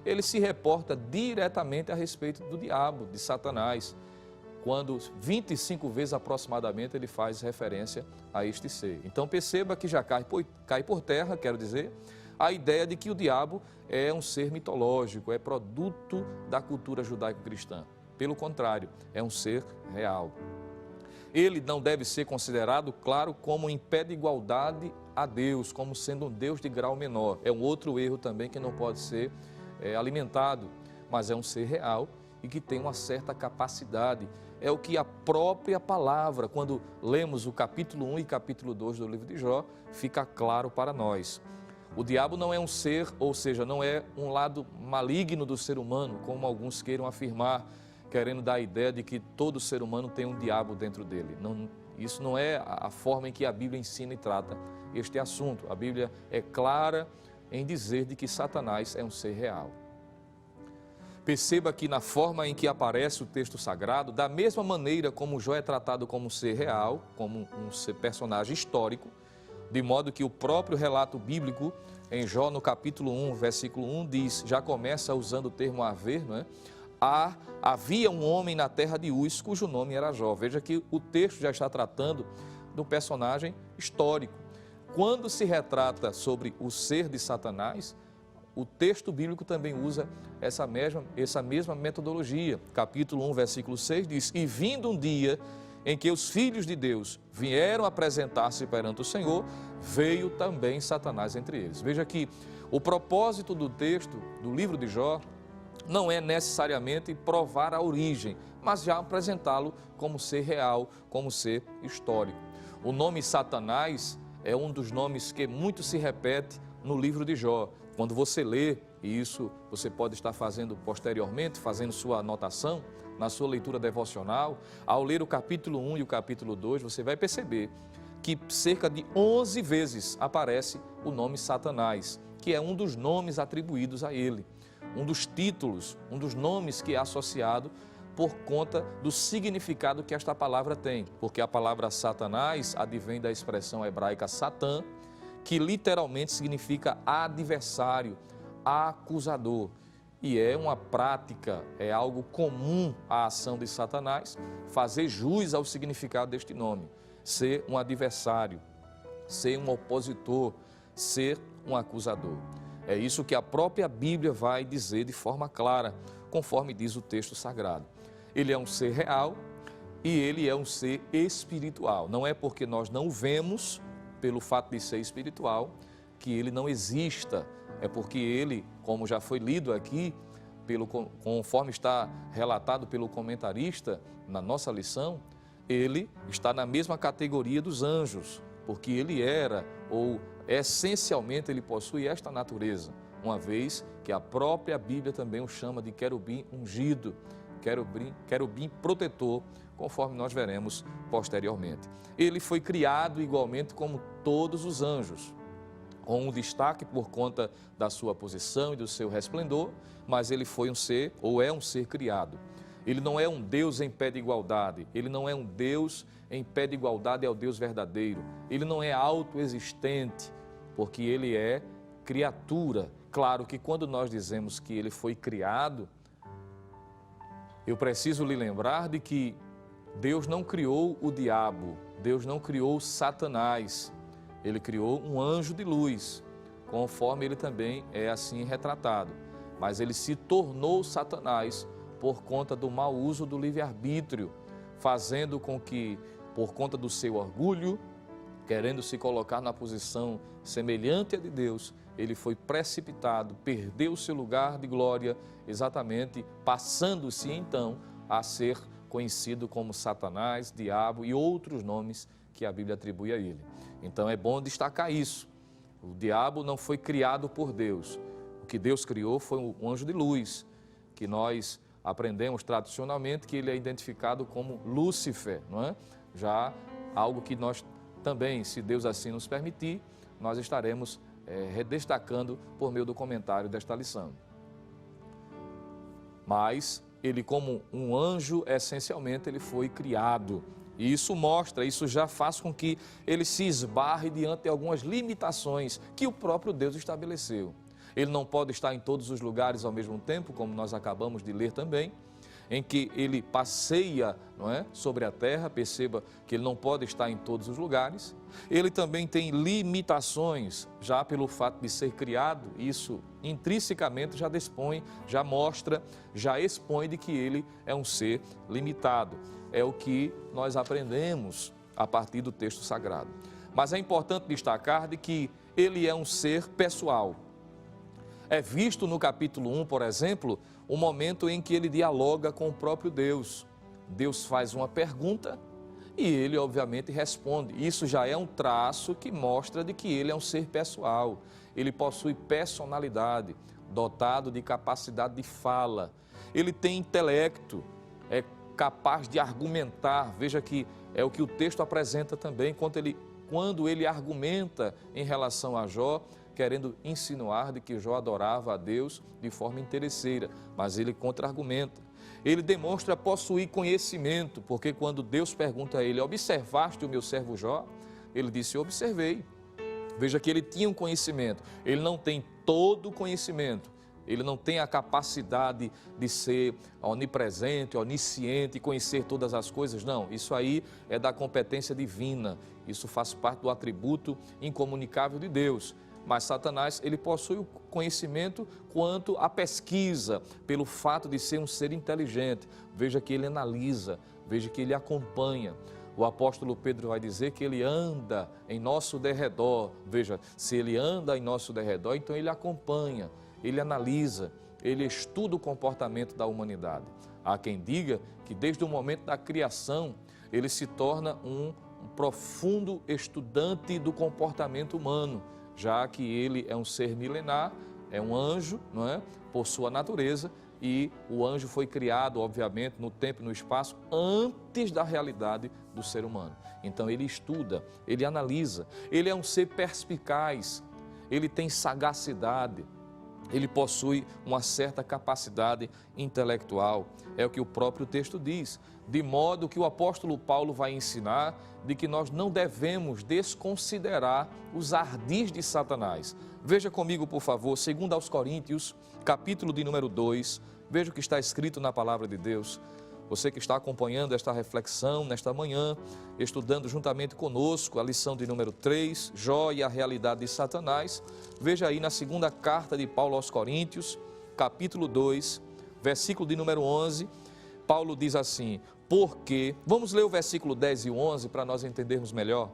C: ele se reporta diretamente a respeito do diabo, de Satanás, quando 25 vezes aproximadamente ele faz referência a este ser. Então perceba que já cai por terra, quero dizer, a ideia de que o diabo é um ser mitológico, é produto da cultura judaico-cristã. Pelo contrário, é um ser real. Ele não deve ser considerado, claro, como em pé de igualdade a Deus, como sendo um Deus de grau menor. É um outro erro também que não pode ser alimentado, mas é um ser real e que tem uma certa capacidade. É o que a própria palavra, quando lemos o capítulo 1 e capítulo 2 do livro de Jó, fica claro para nós. O diabo não é um ser, ou seja, não é um lado maligno do ser humano, como alguns queiram afirmar, querendo dar a ideia de que todo ser humano tem um diabo dentro dele. Não, isso não é a forma em que a Bíblia ensina e trata este assunto. A Bíblia é clara em dizer de que Satanás é um ser real. Perceba que na forma em que aparece o texto sagrado, da mesma maneira como Jó é tratado como um ser real, como um ser personagem histórico, de modo que o próprio relato bíblico, em Jó, no capítulo 1, versículo 1, diz, já começa usando o termo haver, não é? Havia um homem na terra de Uz, cujo nome era Jó. Veja que o texto já está tratando de um personagem histórico. Quando se retrata sobre o ser de Satanás, o texto bíblico também usa essa mesma metodologia. Capítulo 1, versículo 6 diz, e vindo um dia em que os filhos de Deus vieram apresentar-se perante o Senhor, veio também Satanás entre eles. Veja que o propósito do texto do livro de Jó não é necessariamente provar a origem, mas já apresentá-lo como ser real, como ser histórico. O nome Satanás é um dos nomes que muito se repete no livro de Jó. Quando você lê, e isso você pode estar fazendo posteriormente, fazendo sua anotação, na sua leitura devocional, ao ler o capítulo 1 e o capítulo 2, você vai perceber que cerca de 11 vezes aparece o nome Satanás, que é um dos nomes atribuídos a ele, um dos títulos, um dos nomes que é associado por conta do significado que esta palavra tem, porque a palavra Satanás advém da expressão hebraica Satã, que literalmente significa adversário, acusador. E é uma prática, é algo comum à ação de Satanás, fazer jus ao significado deste nome, ser um adversário, ser um opositor, ser um acusador. É isso que a própria Bíblia vai dizer de forma clara, conforme diz o texto sagrado. Ele é um ser real e ele é um ser espiritual. Não é porque nós não o vemos, pelo fato de ser espiritual, que ele não exista. É porque ele, como já foi lido aqui, conforme está relatado pelo comentarista na nossa lição, ele está na mesma categoria dos anjos, porque ele era, ou essencialmente ele possui esta natureza, uma vez que a própria Bíblia também o chama de querubim ungido, querubim protetor, conforme nós veremos posteriormente. Ele foi criado igualmente como todos os anjos, com um destaque por conta da sua posição e do seu resplendor, mas ele foi um ser, ou é um ser criado. Ele não é um Deus em pé de igualdade, ele não é um Deus em pé de igualdade ao Deus verdadeiro, ele não é autoexistente, porque ele é criatura. Claro que quando nós dizemos que ele foi criado, eu preciso lhe lembrar de que Deus não criou o diabo, Deus não criou Satanás, ele criou um anjo de luz, conforme ele também é assim retratado. Mas ele se tornou Satanás por conta do mau uso do livre-arbítrio, fazendo com que, por conta do seu orgulho, querendo se colocar na posição semelhante à de Deus, ele foi precipitado, perdeu o seu lugar de glória, exatamente passando-se então a ser conhecido como Satanás, diabo e outros nomes que a Bíblia atribui a ele. Então é bom destacar isso. O diabo não foi criado por Deus. O que Deus criou foi um anjo de luz, que nós aprendemos tradicionalmente que ele é identificado como Lúcifer, não é? Já algo que nós também, se Deus assim nos permitir, nós estaremos destacando por meio do comentário desta lição. Mas ele, como um anjo, essencialmente ele foi criado. E isso mostra, isso já faz com que ele se esbarre diante de algumas limitações que o próprio Deus estabeleceu. Ele não pode estar em todos os lugares ao mesmo tempo, como nós acabamos de ler também, em que ele passeia, não é, sobre a terra. Perceba que ele não pode estar em todos os lugares. Ele também tem limitações, já pelo fato de ser criado. Isso intrinsecamente já dispõe, já mostra, já expõe de que ele é um ser limitado. É o que nós aprendemos a partir do texto sagrado. Mas é importante destacar de que ele é um ser pessoal. É visto no capítulo 1, por exemplo, o momento em que ele dialoga com o próprio Deus. Deus faz uma pergunta e ele, obviamente, responde. Isso já é um traço que mostra de que ele é um ser pessoal. Ele possui personalidade, dotado de capacidade de fala. Ele tem intelecto, é capaz de argumentar. Veja que é o que o texto apresenta também, quando ele argumenta em relação a Jó, querendo insinuar de que Jó adorava a Deus de forma interesseira, mas ele contra-argumenta. Ele demonstra possuir conhecimento, porque quando Deus pergunta a ele: observaste o meu servo Jó? Ele disse: observei. Veja que ele tinha um conhecimento. Ele não tem todo o conhecimento. Ele não tem a capacidade de ser onipresente, onisciente e conhecer todas as coisas. Não, isso aí é da competência divina. Isso faz parte do atributo incomunicável de Deus. Mas Satanás, ele possui o conhecimento quanto à pesquisa, pelo fato de ser um ser inteligente. Veja que ele analisa, veja que ele acompanha. O apóstolo Pedro vai dizer que ele anda em nosso derredor. Veja, se ele anda em nosso derredor, então ele acompanha, ele analisa, ele estuda o comportamento da humanidade. Há quem diga que desde o momento da criação, ele se torna um profundo estudante do comportamento humano, já que ele é um ser milenar, é um anjo, não é? Por sua natureza, e o anjo foi criado, obviamente, no tempo e no espaço, antes da realidade do ser humano. Então ele estuda, ele analisa, ele é um ser perspicaz, ele tem sagacidade, ele possui uma certa capacidade intelectual, é o que o próprio texto diz, de modo que o apóstolo Paulo vai ensinar de que nós não devemos desconsiderar os ardis de Satanás. Veja comigo, por favor, 2 aos Coríntios, capítulo de número 2, veja o que está escrito na palavra de Deus. Você que está acompanhando esta reflexão nesta manhã, estudando juntamente conosco a lição de número 3, Jó e a realidade de Satanás, veja aí na segunda carta de Paulo aos Coríntios, capítulo 2, versículo de número 11, Paulo diz assim: porque, vamos ler o versículo 10 e 11 para nós entendermos melhor.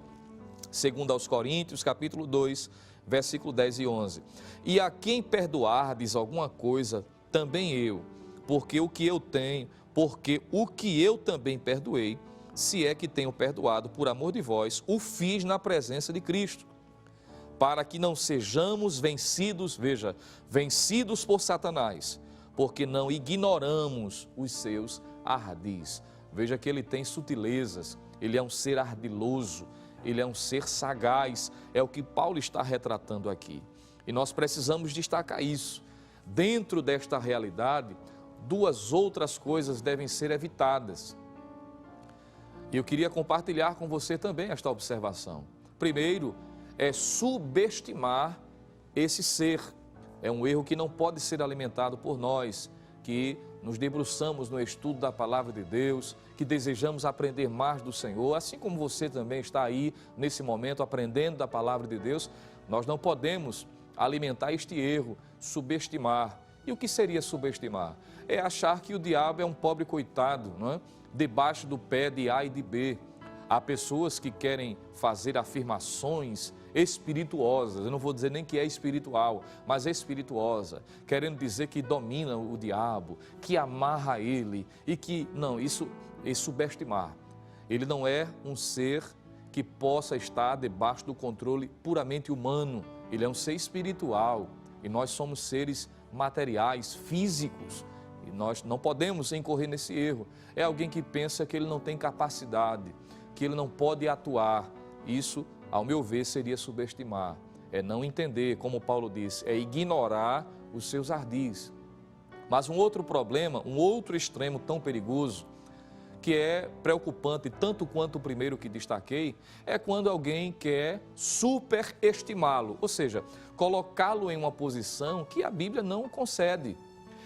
C: 2 aos Coríntios, capítulo 2, versículo 10 e 11. E a quem perdoardes alguma coisa, também eu, porque o que eu também perdoei, se é que tenho perdoado por amor de vós, o fiz na presença de Cristo, para que não sejamos vencidos, veja, vencidos por Satanás, porque não ignoramos os seus ardis. Veja que ele tem sutilezas, ele é um ser ardiloso, ele é um ser sagaz, é o que Paulo está retratando aqui. E nós precisamos destacar isso. Dentro desta realidade, duas outras coisas devem ser evitadas. E eu queria compartilhar com você também esta observação. Primeiro, é subestimar esse ser. É um erro que não pode ser alimentado por nós, que nos debruçamos no estudo da palavra de Deus, que desejamos aprender mais do Senhor, assim como você também está aí nesse momento aprendendo da palavra de Deus. Nós não podemos alimentar este erro, subestimar. E o que seria subestimar? É achar que o diabo é um pobre coitado, não é? Debaixo do pé de A e de B. Há pessoas que querem fazer afirmações espirituosas, eu não vou dizer nem que é espiritual, mas é espirituosa, querendo dizer que domina o diabo, que amarra ele e que, não, isso é subestimar. Ele não é um ser que possa estar debaixo do controle puramente humano, ele é um ser espiritual e nós somos seres materiais, físicos, e nós não podemos incorrer nesse erro. É alguém que pensa que ele não tem capacidade, que ele não pode atuar. Isso, ao meu ver, seria subestimar. é não entender, como Paulo disse, é ignorar os seus ardis. Mas um outro problema, um outro extremo tão perigoso, que é preocupante tanto quanto o primeiro que destaquei, é quando alguém quer superestimá-lo, ou seja, colocá-lo em uma posição que a Bíblia não concede.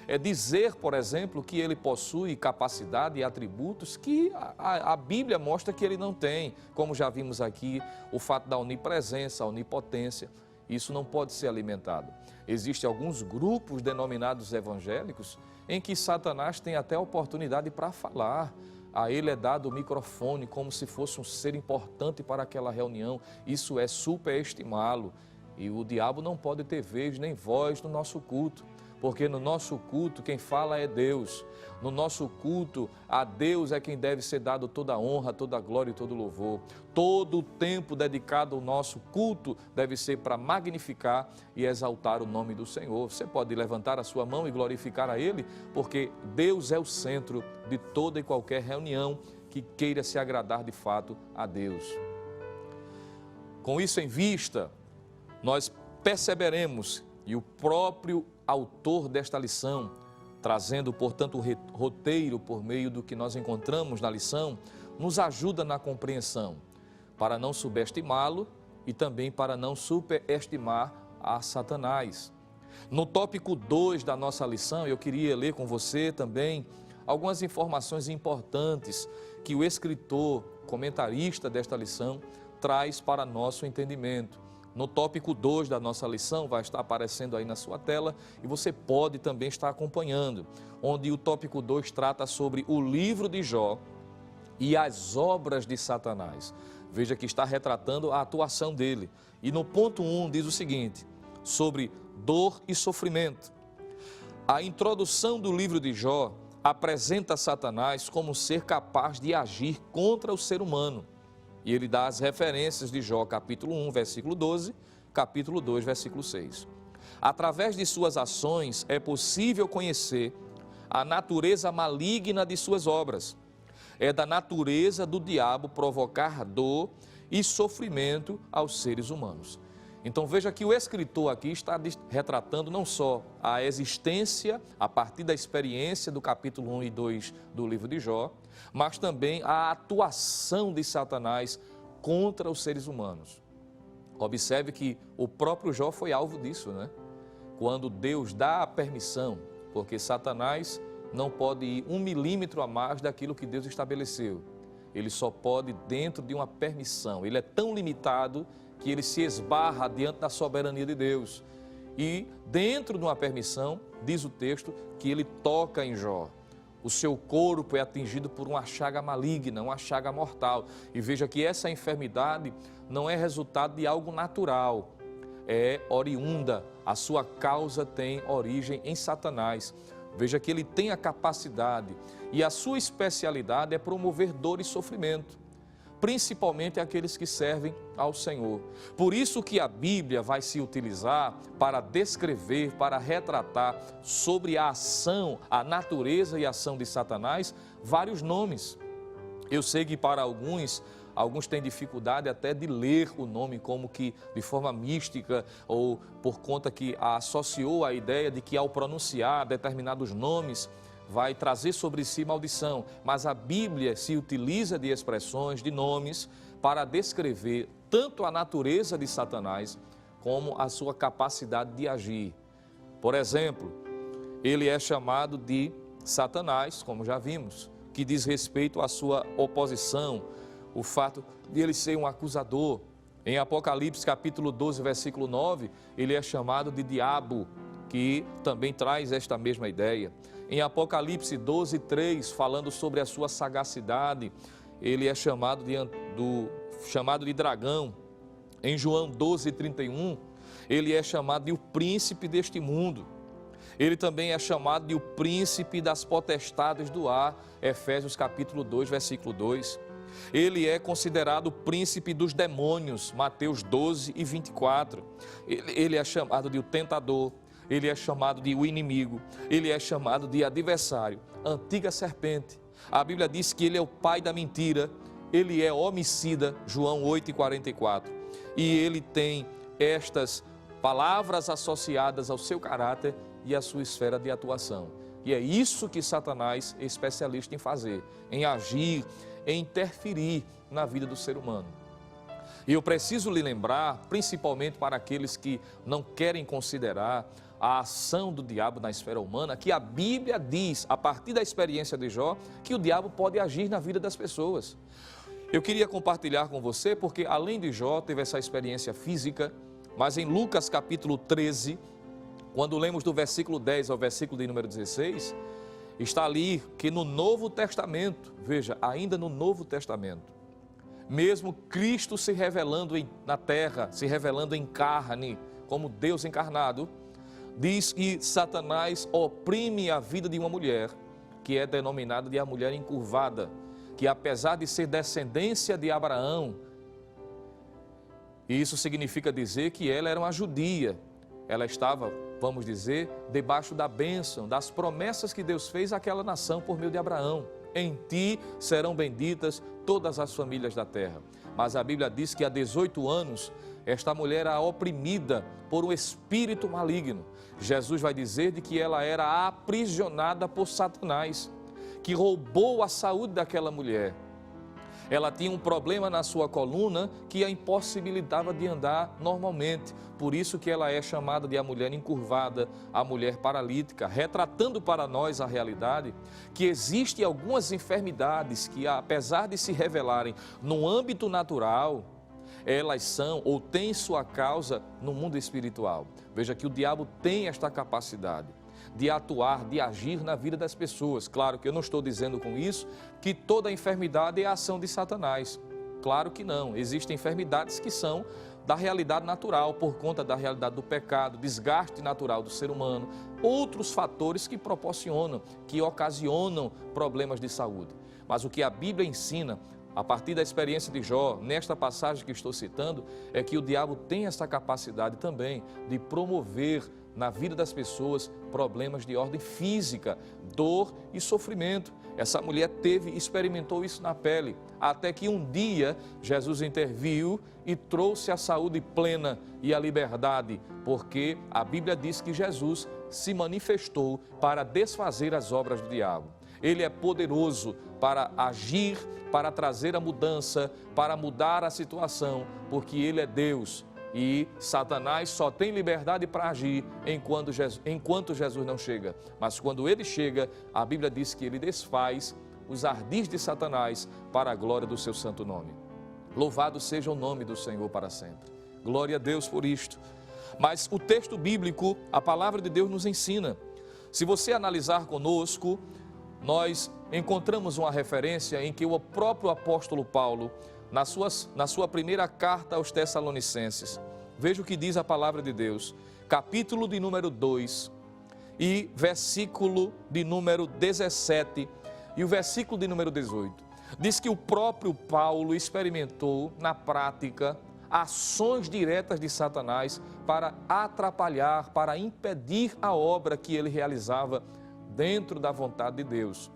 C: É dizer, por exemplo, que ele possui capacidade e atributos que a Bíblia mostra que ele não tem, como já vimos aqui, o fato da onipresença, a onipotência. Isso não pode ser alimentado. Existem alguns grupos denominados evangélicos em que Satanás tem até oportunidade para falar. A ele é dado o microfone como se fosse um ser importante para aquela reunião. Isso é superestimá-lo. E o diabo não pode ter vez nem voz no nosso culto, porque no nosso culto quem fala é Deus. No nosso culto, a Deus é quem deve ser dado toda a honra, toda a glória e todo o louvor. Todo o tempo dedicado ao nosso culto deve ser para magnificar e exaltar o nome do Senhor. Você pode levantar a sua mão e glorificar a Ele, porque Deus é o centro de toda e qualquer reunião que queira se agradar de fato a Deus. Com isso em vista, nós perceberemos, e o próprio autor desta lição, trazendo, portanto, o roteiro por meio do que nós encontramos na lição, nos ajuda na compreensão, para não subestimá-lo e também para não superestimar a Satanás. No tópico 2 da nossa lição, eu queria ler com você também algumas informações importantes que o escritor, comentarista desta lição, traz para nosso entendimento. No tópico 2 da nossa lição, vai estar aparecendo aí na sua tela e você pode também estar acompanhando, onde o tópico 2 trata sobre o livro de Jó e as obras de Satanás. Veja que está retratando a atuação dele. E no ponto 1 diz o seguinte, sobre dor e sofrimento. A introdução do livro de Jó apresenta Satanás como um ser capaz de agir contra o ser humano. E ele dá as referências de Jó, capítulo 1, versículo 12, capítulo 2, versículo 6. Através de suas ações é possível conhecer a natureza maligna de suas obras. É da natureza do diabo provocar dor e sofrimento aos seres humanos. Então veja que o escritor aqui está retratando não só a existência, a partir da experiência do capítulo 1 e 2 do livro de Jó, mas também a atuação de Satanás contra os seres humanos. Observe que o próprio Jó foi alvo disso, né? Quando Deus dá a permissão, porque Satanás não pode ir 1 milímetro a mais daquilo que Deus estabeleceu. Ele só pode dentro de uma permissão. Ele é tão limitado que ele se esbarra diante da soberania de Deus. E dentro de uma permissão, diz o texto, que ele toca em Jó. O seu corpo é atingido por uma chaga maligna, uma chaga mortal. E veja que essa enfermidade não é resultado de algo natural, é oriunda. A sua causa tem origem em Satanás. Veja que ele tem a capacidade e a sua especialidade é promover dor e sofrimento, principalmente aqueles que servem ao Senhor. Por isso que a Bíblia vai se utilizar para descrever, para retratar sobre a ação, a natureza e a ação de Satanás, vários nomes. Eu sei que para alguns têm dificuldade até de ler o nome como que de forma mística ou por conta que associou a ideia de que ao pronunciar determinados nomes vai trazer sobre si maldição, mas a Bíblia se utiliza de expressões, de nomes, para descrever tanto a natureza de Satanás, como a sua capacidade de agir. Por exemplo, ele é chamado de Satanás, como já vimos, que diz respeito à sua oposição, o fato de ele ser um acusador. Em Apocalipse capítulo 12, versículo 9, ele é chamado de diabo, que também traz esta mesma ideia. Em Apocalipse 12, 3, falando sobre a sua sagacidade, ele é chamado de dragão. Em João 12, 31, ele é chamado de o príncipe deste mundo. Ele também é chamado de o príncipe das potestades do ar, Efésios capítulo 2, versículo 2. Ele é considerado o príncipe dos demônios, Mateus 12 e 24. Ele é chamado de o tentador. Ele é chamado de o inimigo, ele é chamado de adversário, antiga serpente. A Bíblia diz que ele é o pai da mentira, ele é homicida, João 8 e 44. E ele tem estas palavras associadas ao seu caráter e à sua esfera de atuação. E é isso que Satanás é especialista em fazer, em agir, em interferir na vida do ser humano. E eu preciso lhe lembrar, principalmente para aqueles que não querem considerar a ação do diabo na esfera humana, que a Bíblia diz, a partir da experiência de Jó, que o diabo pode agir na vida das pessoas. Eu queria compartilhar com você, porque além de Jó, teve essa experiência física, mas em Lucas capítulo 13, quando lemos do versículo 10 ao versículo de número 16, está ali que no Novo Testamento, veja, ainda no Novo Testamento, mesmo Cristo se revelando na terra, se revelando em carne, como Deus encarnado, diz que Satanás oprime a vida de uma mulher, que é denominada de a mulher encurvada, que apesar de ser descendência de Abraão, isso significa dizer que ela era uma judia, ela estava, vamos dizer, debaixo da bênção, das promessas que Deus fez àquela nação por meio de Abraão. Em ti serão benditas todas as famílias da terra. Mas a Bíblia diz que há 18 anos, esta mulher era oprimida por um espírito maligno. Jesus vai dizer de que ela era aprisionada por Satanás, que roubou a saúde daquela mulher. Ela tinha um problema na sua coluna que a impossibilitava de andar normalmente. Por isso que ela é chamada de a mulher encurvada, a mulher paralítica, retratando para nós a realidade que existem algumas enfermidades que, apesar de se revelarem no âmbito natural, elas são ou têm sua causa no mundo espiritual. Veja que o diabo tem esta capacidade de atuar, de agir na vida das pessoas. Claro que eu não estou dizendo com isso que toda enfermidade é a ação de Satanás. Claro que não. Existem enfermidades que são da realidade natural, por conta da realidade do pecado, desgaste natural do ser humano, outros fatores que proporcionam, que ocasionam problemas de saúde. Mas o que a Bíblia ensina, a partir da experiência de Jó, nesta passagem que estou citando, é que o diabo tem essa capacidade também de promover na vida das pessoas problemas de ordem física, dor e sofrimento. Essa mulher experimentou isso na pele, até que um dia Jesus interviu e trouxe a saúde plena e a liberdade, porque a Bíblia diz que Jesus se manifestou para desfazer as obras do diabo. Ele é poderoso para agir, para trazer a mudança, para mudar a situação, porque Ele é Deus. E Satanás só tem liberdade para agir enquanto Jesus não chega. Mas quando ele chega, a Bíblia diz que ele desfaz os ardis de Satanás para a glória do seu santo nome. Louvado seja o nome do Senhor para sempre. Glória a Deus por isto. Mas o texto bíblico, a palavra de Deus nos ensina. Se você analisar conosco, nós encontramos uma referência em que o próprio apóstolo Paulo, na sua primeira carta aos Tessalonicenses, veja o que diz a palavra de Deus, capítulo de número 2 e versículo de número 17 e o versículo de número 18. Diz que o próprio Paulo experimentou na prática ações diretas de Satanás para atrapalhar, para impedir a obra que ele realizava dentro da vontade de Deus.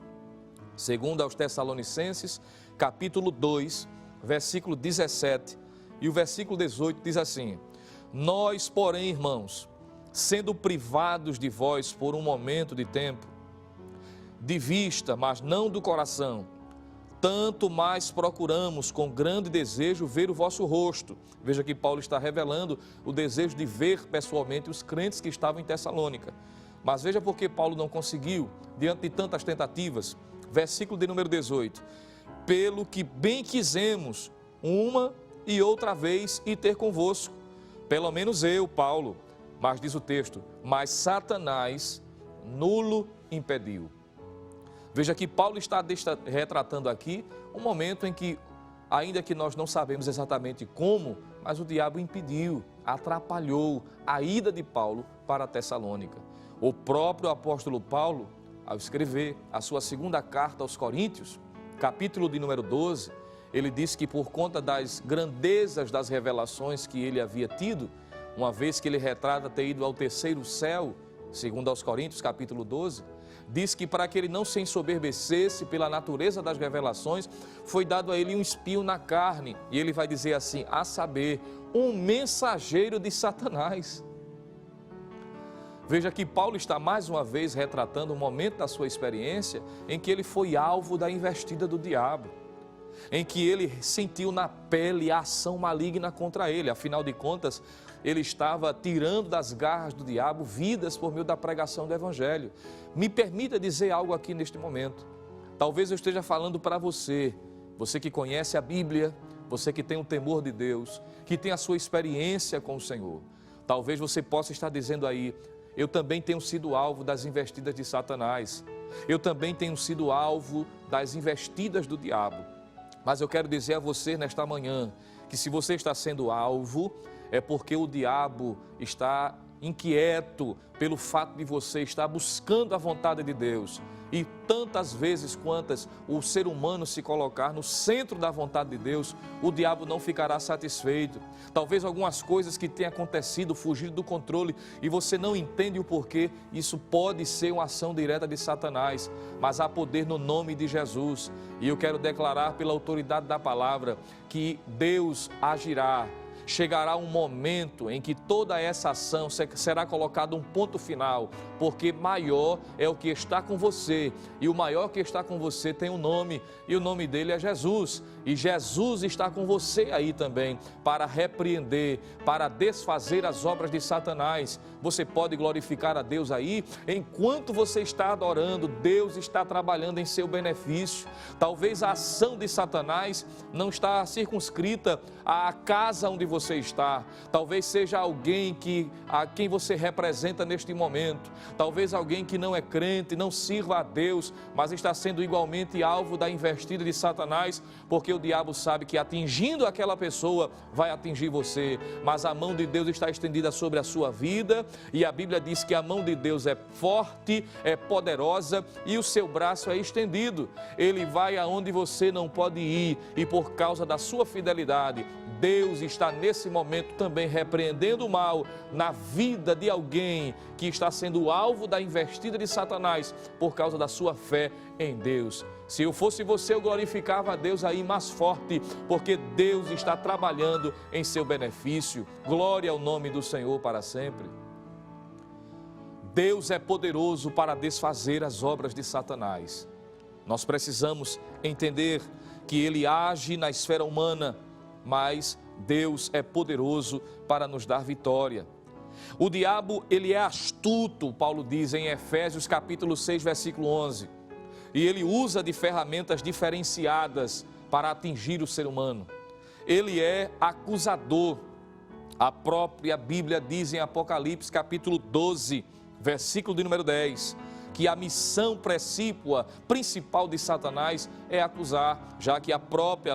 C: Segundo aos Tessalonicenses, capítulo 2, versículo 17 e o versículo 18 diz assim: nós, porém, irmãos, sendo privados de vós por um momento de tempo, de vista, mas não do coração, tanto mais procuramos com grande desejo ver o vosso rosto. Veja que Paulo está revelando o desejo de ver pessoalmente os crentes que estavam em Tessalônica. Mas veja por que Paulo não conseguiu, diante de tantas tentativas. Versículo de número 18. Pelo que bem quisemos uma e outra vez ir ter convosco, pelo menos eu, Paulo, mas diz o texto, mas Satanás nulo impediu. Veja que Paulo está retratando aqui um momento em que, ainda que nós não sabemos exatamente como, mas o diabo impediu, atrapalhou a ida de Paulo para Tessalônica. O próprio apóstolo Paulo, ao escrever a sua segunda carta aos Coríntios, capítulo de número 12, ele diz que por conta das grandezas das revelações que ele havia tido, uma vez que ele retrata ter ido ao terceiro céu, segundo aos Coríntios, capítulo 12, diz que para que ele não se ensoberbecesse pela natureza das revelações, foi dado a ele um espinho na carne. E ele vai dizer assim, a saber, um mensageiro de Satanás. Veja que Paulo está mais uma vez retratando um momento da sua experiência em que ele foi alvo da investida do diabo, em que ele sentiu na pele a ação maligna contra ele. Afinal de contas, ele estava tirando das garras do diabo vidas por meio da pregação do Evangelho. Me permita dizer algo aqui neste momento. Talvez eu esteja falando para você, você que conhece a Bíblia, você que tem o temor de Deus, que tem a sua experiência com o Senhor. Talvez você possa estar dizendo aí, eu também tenho sido alvo das investidas de Satanás. Eu também tenho sido alvo das investidas do diabo. Mas eu quero dizer a você nesta manhã, que se você está sendo alvo, é porque o diabo está inquieto pelo fato de você estar buscando a vontade de Deus. E tantas vezes quantas o ser humano se colocar no centro da vontade de Deus, o diabo não ficará satisfeito. Talvez algumas coisas que tenham acontecido, fugido do controle, e você não entende o porquê, isso pode ser uma ação direta de Satanás, mas há poder no nome de Jesus. E eu quero declarar pela autoridade da palavra que Deus agirá. Chegará um momento em que toda essa ação será colocada um ponto final, porque maior é o que está com você, e o maior que está com você tem um nome, e o nome dele é Jesus, e Jesus está com você aí também, para repreender, para desfazer as obras de Satanás. Você pode glorificar a Deus aí, enquanto você está adorando, Deus está trabalhando em seu benefício. Talvez a ação de Satanás não está circunscrita à casa onde você está, talvez seja alguém a quem você representa neste momento, talvez alguém que não é crente, não sirva a Deus, mas está sendo igualmente alvo da investida de Satanás, porque o diabo sabe que atingindo aquela pessoa vai atingir você, mas a mão de Deus está estendida sobre a sua vida, e a Bíblia diz que a mão de Deus é forte, é poderosa, e o seu braço é estendido. Ele vai aonde você não pode ir, e por causa da sua fidelidade, Deus está nesse momento também repreendendo o mal na vida de alguém que está sendo alvo da investida de Satanás por causa da sua fé em Deus. Se eu fosse você, eu glorificava a Deus aí mais forte, porque Deus está trabalhando em seu benefício. Glória ao nome do Senhor para sempre. Deus é poderoso para desfazer as obras de Satanás. Nós precisamos entender que Ele age na esfera humana, mas Deus é poderoso para nos dar vitória. O diabo, ele é astuto, Paulo diz em Efésios capítulo 6, versículo 11. E ele usa de ferramentas diferenciadas para atingir o ser humano. Ele é acusador. A própria Bíblia diz em Apocalipse capítulo 12, versículo de número 10, que a missão principal de Satanás é acusar, já que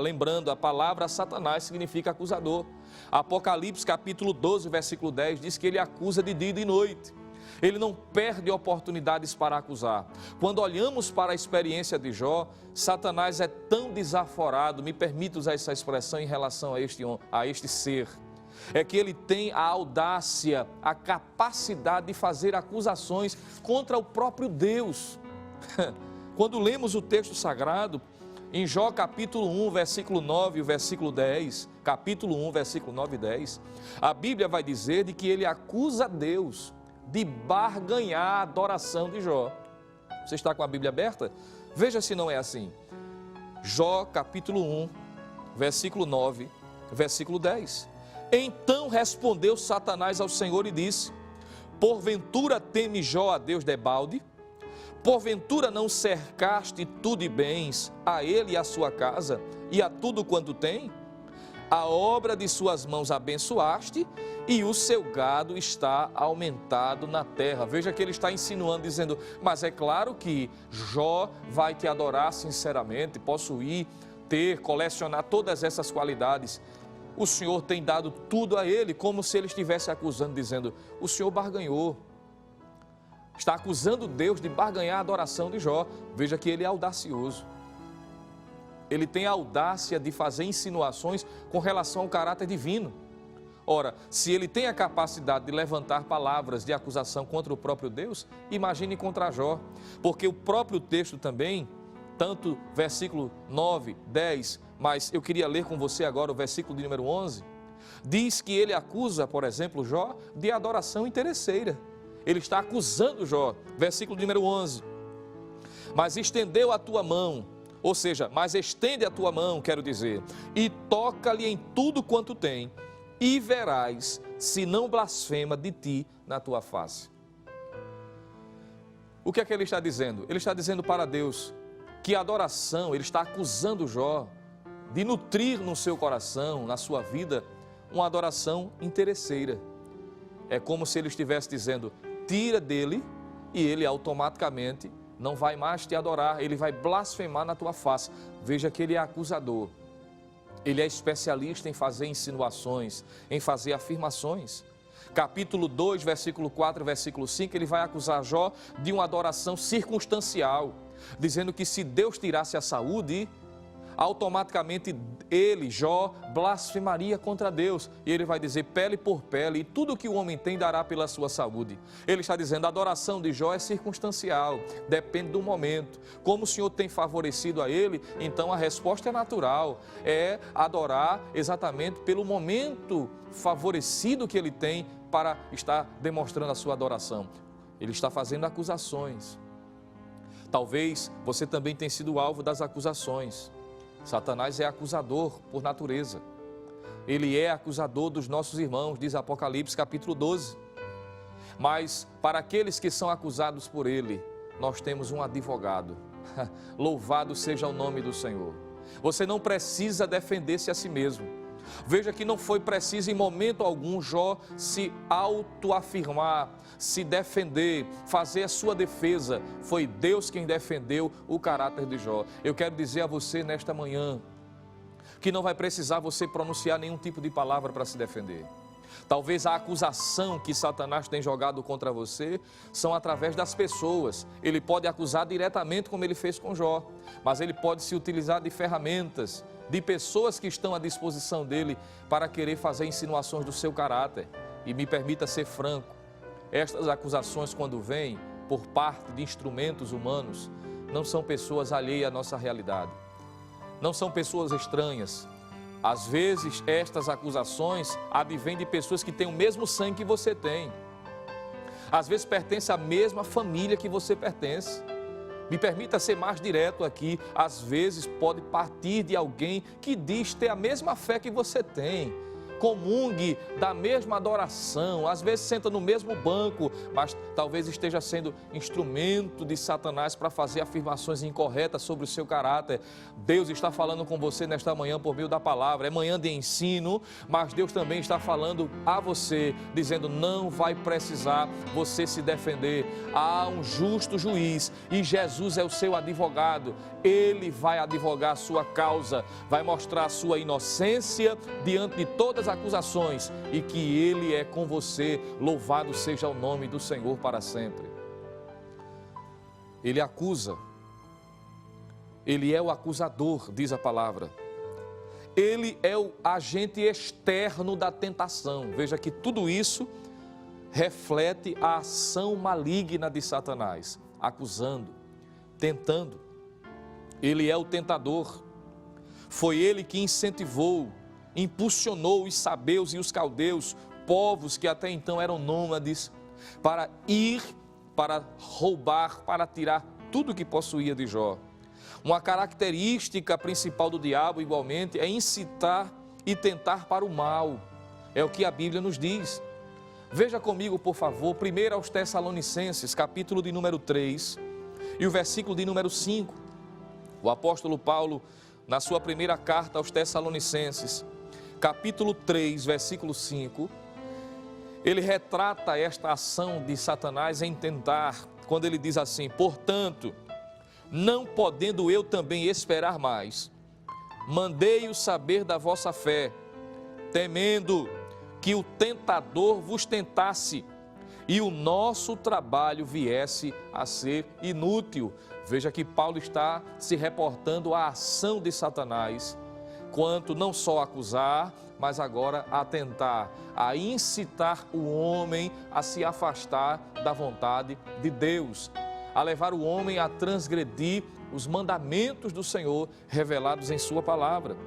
C: lembrando, a palavra Satanás significa acusador. Apocalipse capítulo 12, versículo 10, diz que ele acusa de dia e de noite. Ele não perde oportunidades para acusar. Quando olhamos para a experiência de Jó, Satanás é tão desaforado, me permita usar essa expressão em relação a este ser, é que ele tem a audácia, a capacidade de fazer acusações contra o próprio Deus. Quando lemos o texto sagrado, em Jó capítulo 1, versículo 9 e versículo 10, capítulo 1, versículo 9 e 10, a Bíblia vai dizer de que ele acusa Deus de barganhar a adoração de Jó. Você está com a Bíblia aberta? Veja se não é assim. Jó capítulo 1, versículo 9, versículo 10. Então respondeu Satanás ao Senhor e disse: porventura teme Jó a Deus debalde? Porventura não cercaste tu de bens a ele e a sua casa e a tudo quanto tem? A obra de suas mãos abençoaste e o seu gado está aumentado na terra. Veja que ele está insinuando, dizendo, mas é claro que Jó vai te adorar sinceramente, possuir, colecionar todas essas qualidades. O Senhor tem dado tudo a ele, como se ele estivesse acusando, dizendo, o Senhor barganhou. Está acusando Deus de barganhar a adoração de Jó. Veja que ele é audacioso. Ele tem a audácia de fazer insinuações com relação ao caráter divino. Ora, se ele tem a capacidade de levantar palavras de acusação contra o próprio Deus, imagine contra Jó, porque o próprio texto também, tanto versículo 9, 10, mas eu queria ler com você agora o versículo de número 11, diz que ele acusa, por exemplo, Jó de adoração interesseira. Ele está acusando Jó, versículo de número 11, mas estendeu a tua mão, ou seja, mas estende a tua mão, quero dizer, e toca-lhe em tudo quanto tem, e verás se não blasfema de ti na tua face. O que é que ele está dizendo? Ele está dizendo para Deus que a adoração, ele está acusando Jó de nutrir no seu coração, na sua vida, uma adoração interesseira. É como se ele estivesse dizendo, tira dele e ele automaticamente não vai mais te adorar, ele vai blasfemar na tua face. Veja que ele é acusador. Ele é especialista em fazer insinuações, em fazer afirmações. Capítulo 2, versículo 4, versículo 5, ele vai acusar Jó de uma adoração circunstancial, dizendo que se Deus tirasse a saúde, automaticamente ele, Jó, blasfemaria contra Deus. E ele vai dizer pele por pele, e tudo que o homem tem dará pela sua saúde. Ele está dizendo, a adoração de Jó é circunstancial, depende do momento. Como o Senhor tem favorecido a ele, então a resposta é natural, é adorar exatamente pelo momento favorecido que ele tem para estar demonstrando a sua adoração. Ele está fazendo acusações. Talvez você também tenha sido alvo das acusações. Satanás é acusador por natureza. Ele é acusador dos nossos irmãos, diz Apocalipse capítulo 12. Mas para aqueles que são acusados por ele, nós temos um advogado. Louvado seja o nome do Senhor. Você não precisa defender-se a si mesmo. Veja que não foi preciso em momento algum Jó se autoafirmar, se defender, fazer a sua defesa. Foi Deus quem defendeu o caráter de Jó. Eu quero dizer a você nesta manhã que não vai precisar você pronunciar nenhum tipo de palavra para se defender. Talvez a acusação que Satanás tem jogado contra você são através das pessoas. Ele pode acusar diretamente como ele fez com Jó, mas ele pode se utilizar de ferramentas, de pessoas que estão à disposição dele para querer fazer insinuações do seu caráter. E me permita ser franco, estas acusações quando vêm por parte de instrumentos humanos, não são pessoas alheias à nossa realidade, não são pessoas estranhas. Às vezes estas acusações advêm de pessoas que têm o mesmo sangue que você tem, às vezes pertencem à mesma família que você pertence. Me permita ser mais direto aqui, às vezes pode partir de alguém que diz ter a mesma fé que você tem, comungue da mesma adoração, às vezes senta no mesmo banco, mas talvez esteja sendo instrumento de Satanás para fazer afirmações incorretas sobre o seu caráter. Deus está falando com você nesta manhã por meio da palavra, é manhã de ensino, mas Deus também está falando a você, dizendo não vai precisar você se defender. Há um justo juiz e Jesus é o seu advogado. Ele vai advogar a sua causa, vai mostrar a sua inocência diante de todas as acusações e que Ele é com você. Louvado seja o nome do Senhor para sempre. Ele acusa, Ele é o acusador, diz a palavra. Ele é o agente externo da tentação. Veja que tudo isso reflete a ação maligna de Satanás, acusando, tentando. Ele é o tentador. Foi ele que incentivou, impulsionou os sabeus e os caldeus, povos que até então eram nômades, para ir, para roubar, para tirar tudo que possuía de Jó. Uma característica principal do diabo, igualmente, é incitar e tentar para o mal. É o que a Bíblia nos diz. Veja comigo, por favor, 1 aos Tessalonicenses, capítulo de número 3, e o versículo de número 5. O apóstolo Paulo, na sua primeira carta aos Tessalonicenses, capítulo 3, versículo 5, ele retrata esta ação de Satanás em tentar, quando ele diz assim: portanto, não podendo eu também esperar mais, mandei-o saber da vossa fé, temendo que o tentador vos tentasse e o nosso trabalho viesse a ser inútil. Veja que Paulo está se reportando à ação de Satanás, quanto não só acusar, mas agora a tentar, a incitar o homem a se afastar da vontade de Deus, a levar o homem a transgredir os mandamentos do Senhor revelados em sua palavra.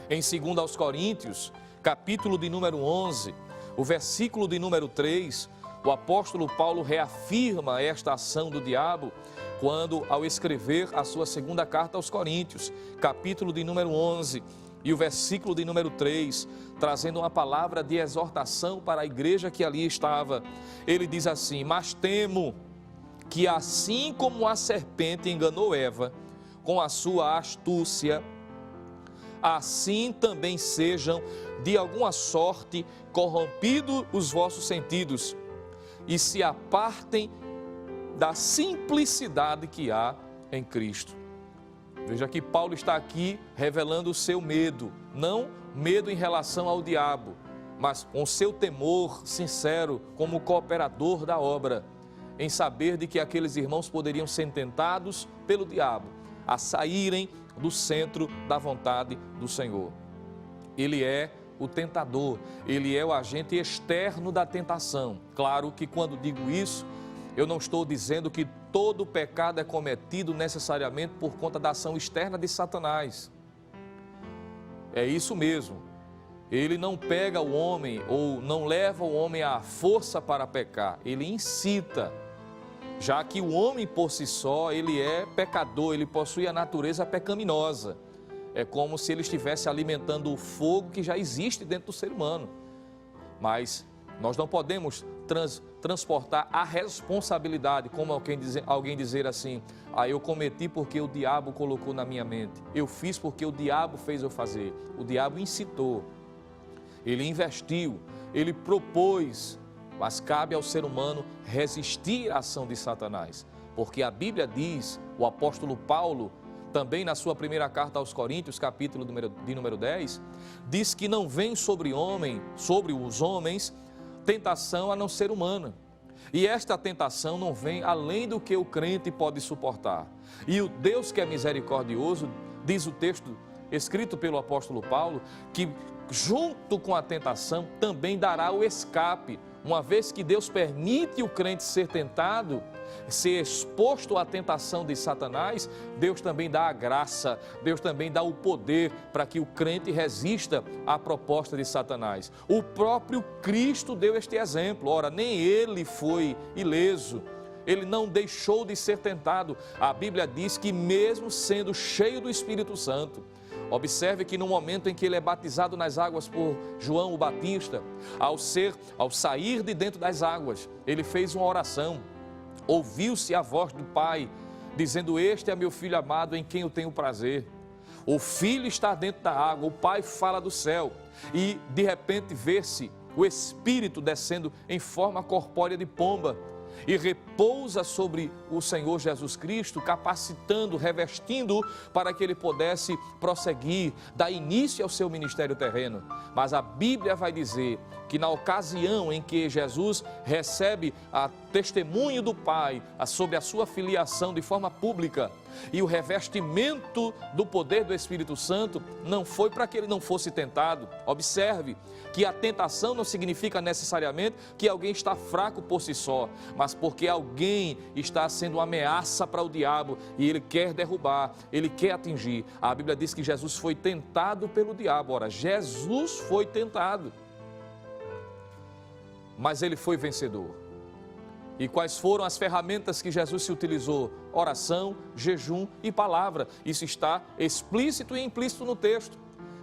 C: Em 2 aos Coríntios, capítulo de número 11, o versículo de número 3, o apóstolo Paulo reafirma esta ação do diabo quando, ao escrever a sua segunda carta aos Coríntios, capítulo de número 11 e o versículo de número 3, trazendo uma palavra de exortação para a igreja que ali estava, ele diz assim: mas temo que assim como a serpente enganou Eva com a sua astúcia, assim também sejam de alguma sorte corrompidos os vossos sentidos e se apartem da simplicidade que há em Cristo. Veja que Paulo está aqui revelando o seu medo, não medo em relação ao diabo, mas com seu temor sincero como cooperador da obra, em saber de que aqueles irmãos poderiam ser tentados pelo diabo a saírem do centro da vontade do Senhor. Ele é o tentador, ele é o agente externo da tentação. Claro que quando digo isso, eu não estou dizendo que todo pecado é cometido necessariamente por conta da ação externa de Satanás. É isso mesmo. Ele não pega o homem ou não leva o homem à força para pecar, ele incita. Já que o homem por si só, ele é pecador, ele possui a natureza pecaminosa. É como se ele estivesse alimentando o fogo que já existe dentro do ser humano. Mas nós não podemos transportar a responsabilidade, como alguém dizer assim: eu cometi porque o diabo colocou na minha mente, eu fiz porque o diabo fez eu fazer. O diabo incitou, ele investiu, ele propôs, mas cabe ao ser humano resistir à ação de Satanás. Porque a Bíblia diz, o apóstolo Paulo, também na sua primeira carta aos Coríntios, capítulo de número 10, diz que não vem sobre os homens, tentação a não ser humana. E esta tentação não vem além do que o crente pode suportar. E o Deus que é misericordioso, diz o texto escrito pelo apóstolo Paulo, que junto com a tentação também dará o escape. Uma vez que Deus permite o crente ser tentado, ser exposto à tentação de Satanás, Deus também dá a graça, Deus também dá o poder para que o crente resista à proposta de Satanás. O próprio Cristo deu este exemplo. Ora, nem ele foi ileso, ele não deixou de ser tentado. A Bíblia diz que mesmo sendo cheio do Espírito Santo, observe que no momento em que ele é batizado nas águas por João o Batista, ao sair de dentro das águas, ele fez uma oração. Ouviu-se a voz do Pai, dizendo: este é meu Filho amado em quem eu tenho prazer. O Filho está dentro da água, o Pai fala do céu, e de repente vê-se o Espírito descendo em forma corpórea de pomba, e repousa sobre o Senhor Jesus Cristo, capacitando, revestindo-o para que ele pudesse prosseguir, dar início ao seu ministério terreno. Mas a Bíblia vai dizer que na ocasião em que Jesus recebe a testemunho do Pai sobre a sua filiação de forma pública, e o revestimento do poder do Espírito Santo não foi para que ele não fosse tentado. Observe que a tentação não significa necessariamente que alguém está fraco por si só, mas porque alguém está sendo uma ameaça para o diabo e ele quer derrubar, ele quer atingir. A Bíblia diz que Jesus foi tentado pelo diabo. Ora, Jesus foi tentado, mas ele foi vencedor. E quais foram as ferramentas que Jesus se utilizou? Oração, jejum e palavra. Isso está explícito e implícito no texto.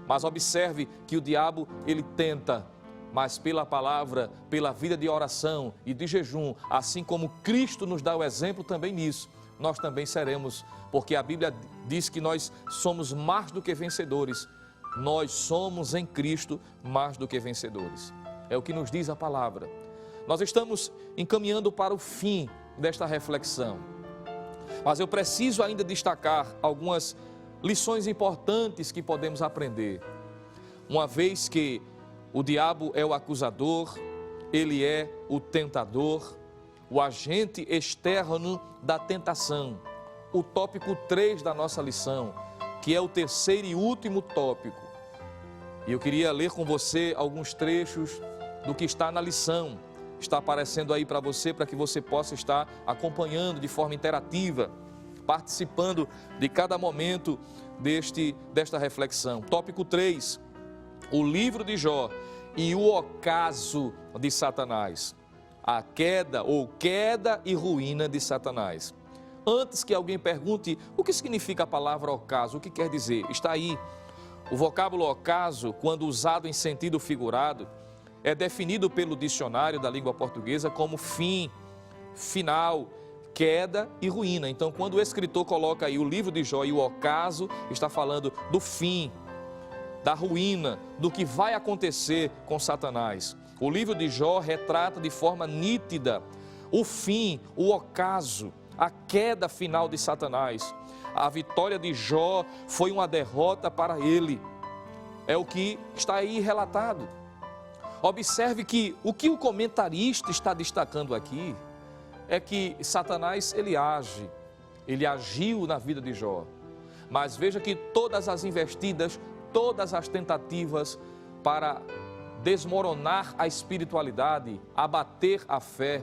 C: Mas observe que o diabo, ele tenta, mas pela palavra, pela vida de oração e de jejum, assim como Cristo nos dá o exemplo também nisso, nós também seremos, porque a Bíblia diz que nós somos mais do que vencedores. Nós somos em Cristo mais do que vencedores. É o que nos diz a palavra. Nós estamos encaminhando para o fim desta reflexão, mas eu preciso ainda destacar algumas lições importantes que podemos aprender. Uma vez que o diabo é o acusador, ele é o tentador, o agente externo da tentação. O tópico 3 da nossa lição, que é o terceiro e último tópico. E eu queria ler com você alguns trechos do que está na lição. Está aparecendo aí para você, para que você possa estar acompanhando de forma interativa, participando de cada momento desta reflexão. Tópico 3, o livro de Jó e o ocaso de Satanás. A queda e ruína de Satanás. Antes que alguém pergunte o que significa a palavra ocaso, o que quer dizer, está aí. O vocábulo ocaso, quando usado em sentido figurado, é definido pelo dicionário da língua portuguesa como fim, final, queda e ruína. Então, quando o escritor coloca aí o livro de Jó e o ocaso, está falando do fim, da ruína, do que vai acontecer com Satanás. O livro de Jó retrata de forma nítida o fim, o ocaso, a queda final de Satanás. A vitória de Jó foi uma derrota para ele. É o que está aí relatado. Observe que o que o comentarista está destacando aqui é que Satanás, ele agiu na vida de Jó. Mas veja que todas as investidas, todas as tentativas para desmoronar a espiritualidade, abater a fé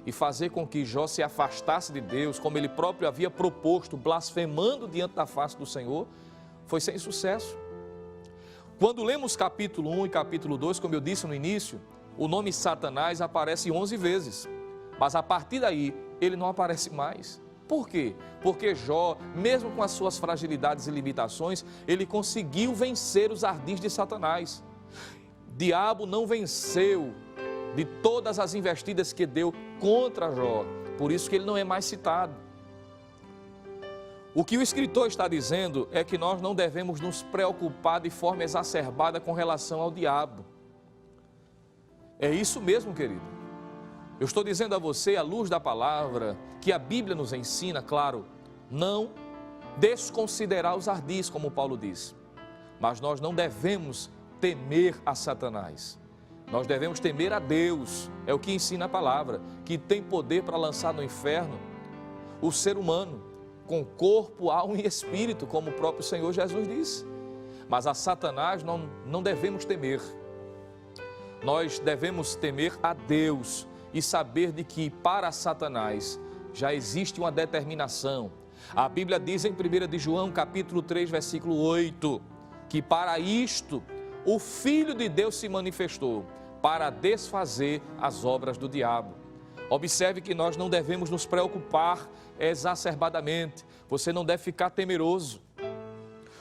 C: e fazer com que Jó se afastasse de Deus, como ele próprio havia proposto, blasfemando diante da face do Senhor, foi sem sucesso. Quando lemos capítulo 1 e capítulo 2, como eu disse no início, o nome Satanás aparece 11 vezes, mas a partir daí ele não aparece mais. Por quê? Porque Jó, mesmo com as suas fragilidades e limitações, ele conseguiu vencer os ardis de Satanás. Diabo não venceu de todas as investidas que deu contra Jó, por isso que ele não é mais citado. O que o escritor está dizendo é que nós não devemos nos preocupar de forma exacerbada com relação ao diabo. É isso mesmo, querido. Eu estou dizendo a você, à luz da palavra, que a Bíblia nos ensina, claro, não desconsiderar os ardis, como Paulo diz, mas nós não devemos temer a Satanás. Nós devemos temer a Deus, é o que ensina a palavra, que tem poder para lançar no inferno o ser humano, com corpo, alma e espírito, como o próprio Senhor Jesus disse. Mas a Satanás não devemos temer. Nós devemos temer a Deus e saber de que para Satanás já existe uma determinação. A Bíblia diz em 1 de João, capítulo 3, versículo 8, que para isto o Filho de Deus se manifestou, para desfazer as obras do diabo. Observe que nós não devemos nos preocupar exacerbadamente. Você não deve ficar temeroso.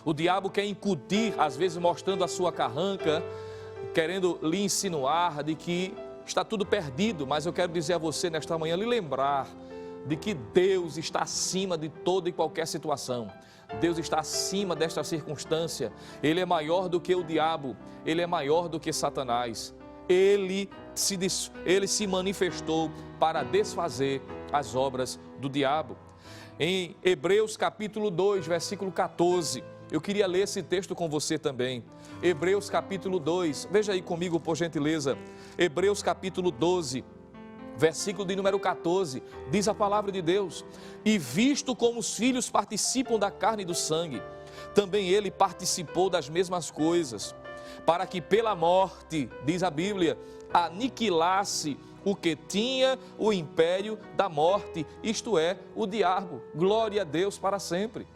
C: O diabo quer incutir, às vezes mostrando a sua carranca, querendo lhe insinuar de que está tudo perdido. Mas eu quero dizer a você nesta manhã, lhe lembrar de que Deus está acima de toda e qualquer situação. Deus está acima desta circunstância. Ele é maior do que o diabo, ele é maior do que Satanás. Ele se manifestou para desfazer as obras do diabo. Em Hebreus capítulo 2, versículo 14, eu queria ler esse texto com você também. Hebreus capítulo 2, veja aí comigo por gentileza. Hebreus capítulo 12, versículo de número 14, diz a palavra de Deus: e visto como os filhos participam da carne e do sangue, também ele participou das mesmas coisas, para que pela morte, diz a Bíblia, aniquilasse o que tinha o império da morte, isto é, o diabo. Glória a Deus para sempre.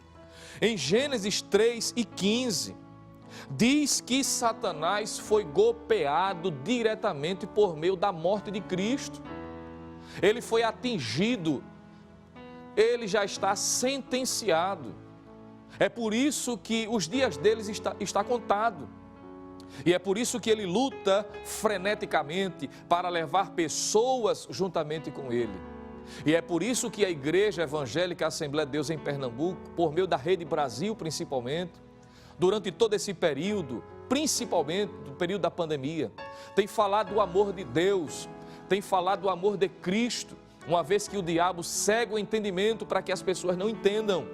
C: Em Gênesis 3 e 15, diz que Satanás foi golpeado diretamente por meio da morte de Cristo. Ele foi atingido, ele já está sentenciado. É por isso que os dias deles está contado. E é por isso que ele luta freneticamente para levar pessoas juntamente com ele. E é por isso que a Igreja Evangélica Assembleia de Deus em Pernambuco, por meio da Rede Brasil principalmente, durante todo esse período, principalmente do período da pandemia, tem falado do amor de Deus, tem falado do amor de Cristo, uma vez que o diabo cega o entendimento para que as pessoas não entendam.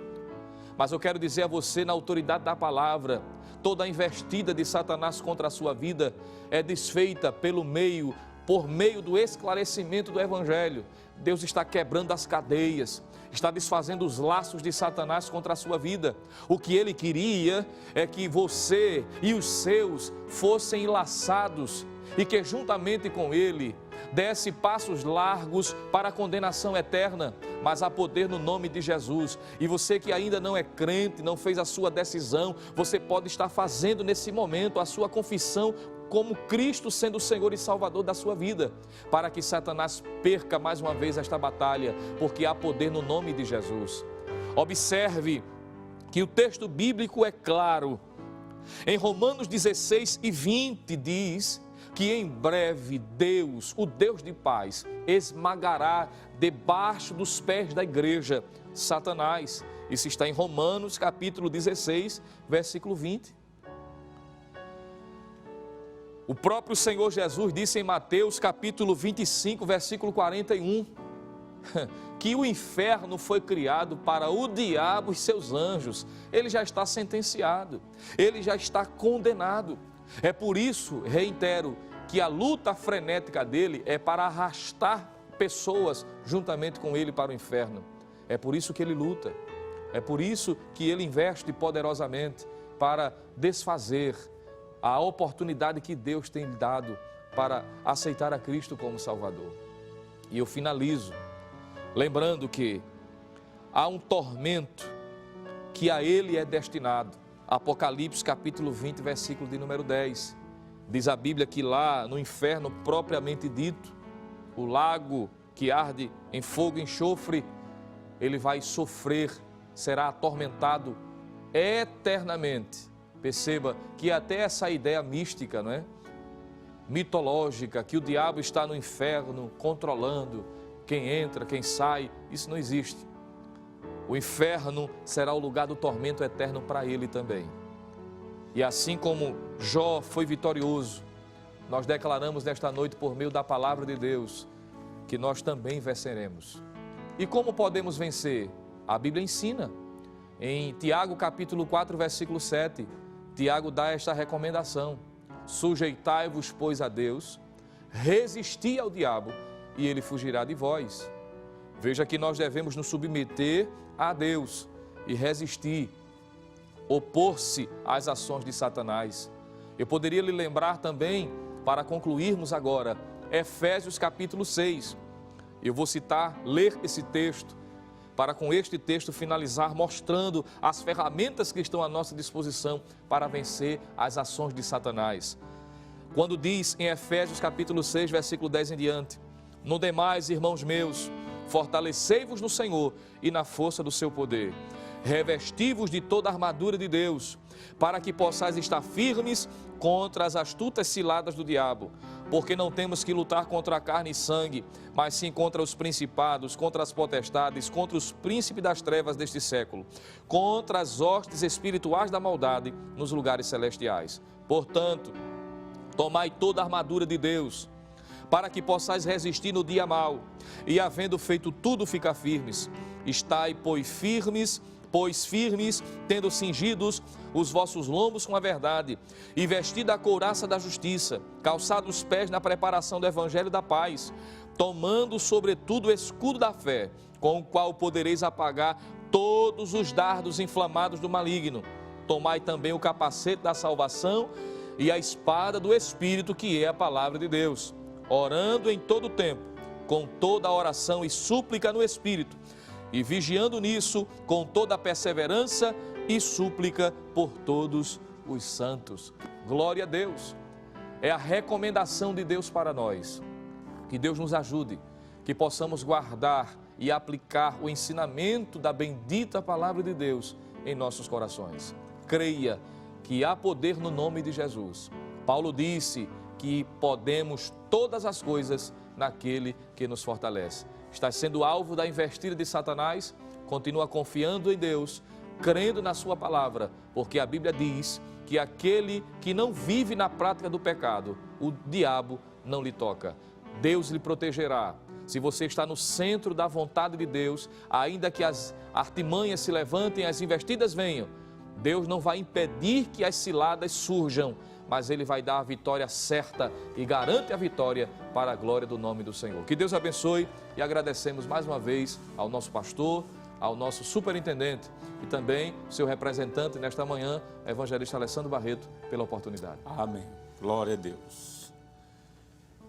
C: Mas eu quero dizer a você, na autoridade da palavra, toda a investida de Satanás contra a sua vida é desfeita pelo meio por meio do esclarecimento do Evangelho, Deus está quebrando as cadeias, está desfazendo os laços de Satanás contra a sua vida. O que ele queria é que você e os seus fossem enlaçados e que juntamente com ele desse passos largos para a condenação eterna, mas há poder no nome de Jesus. E você que ainda não é crente, não fez a sua decisão, você pode estar fazendo nesse momento a sua confissão como Cristo sendo o Senhor e Salvador da sua vida, para que Satanás perca mais uma vez esta batalha, porque há poder no nome de Jesus. Observe que o texto bíblico é claro. Em Romanos 16 e 20 diz que em breve Deus, o Deus de paz, esmagará debaixo dos pés da igreja Satanás. Isso está em Romanos capítulo 16, versículo 20. O próprio Senhor Jesus disse em Mateus capítulo 25, versículo 41, que o inferno foi criado para o diabo e seus anjos. Ele já está sentenciado, ele já está condenado. É por isso, reitero, que a luta frenética dele é para arrastar pessoas juntamente com ele para o inferno. É por isso que ele luta, é por isso que ele investe poderosamente para desfazer a oportunidade que Deus tem lhe dado para aceitar a Cristo como Salvador. E eu finalizo lembrando que há um tormento que a ele é destinado. Apocalipse capítulo 20, versículo de número 10. Diz a Bíblia que lá no inferno propriamente dito, o lago que arde em fogo e enxofre, ele vai sofrer, será atormentado eternamente. Perceba que até essa ideia mística, não é? Mitológica, que o diabo está no inferno controlando quem entra, quem sai, isso não existe. O inferno será o lugar do tormento eterno para ele também. E assim como Jó foi vitorioso, nós declaramos nesta noite por meio da palavra de Deus que nós também venceremos. E como podemos vencer? A Bíblia ensina. Em Tiago capítulo 4, versículo 7, Tiago dá esta recomendação: sujeitai-vos, pois, a Deus, resisti ao diabo e ele fugirá de vós. Veja que nós devemos nos submeter a Deus e resistir, opor-se às ações de Satanás. Eu poderia lhe lembrar também, para concluirmos agora, Efésios capítulo 6. Eu vou ler esse texto, para com este texto finalizar mostrando as ferramentas que estão à nossa disposição para vencer as ações de Satanás. Quando diz em Efésios capítulo 6, versículo 10 em diante: no demais, irmãos meus, fortalecei-vos no Senhor e na força do seu poder. Revesti-vos de toda a armadura de Deus, para que possais estar firmes contra as astutas ciladas do diabo. Porque não temos que lutar contra a carne e sangue, mas sim contra os principados, contra as potestades, contra os príncipes das trevas deste século, contra as hostes espirituais da maldade nos lugares celestiais. Portanto, tomai toda a armadura de Deus, para que possais resistir no dia mau, e havendo feito tudo, ficar firmes. Estai, pois firmes, tendo cingidos os vossos lombos com a verdade, e vestida a couraça da justiça, calçados os pés na preparação do evangelho da paz, tomando sobretudo o escudo da fé, com o qual podereis apagar todos os dardos inflamados do maligno. Tomai também o capacete da salvação e a espada do Espírito, que é a palavra de Deus, orando em todo o tempo, com toda a oração e súplica no Espírito, e vigiando nisso com toda a perseverança e súplica por todos os santos. Glória a Deus! É a recomendação de Deus para nós. Que Deus nos ajude, que possamos guardar e aplicar o ensinamento da bendita palavra de Deus em nossos corações. Creia que há poder no nome de Jesus. Paulo disse que podemos todas as coisas naquele que nos fortalece. Está sendo alvo da investida de Satanás? Continua confiando em Deus, crendo na sua palavra, porque a Bíblia diz que aquele que não vive na prática do pecado, o diabo não lhe toca. Deus lhe protegerá. Se você está no centro da vontade de Deus, ainda que as artimanhas se levantem, as investidas venham, Deus não vai impedir que as ciladas surjam, mas Ele vai dar a vitória certa e garante a vitória para a glória do nome do Senhor. Que Deus abençoe e agradecemos mais uma vez ao nosso pastor, ao nosso superintendente e também seu representante nesta manhã, evangelista Alessandro Barreto, pela oportunidade.
A: Amém. Glória a Deus.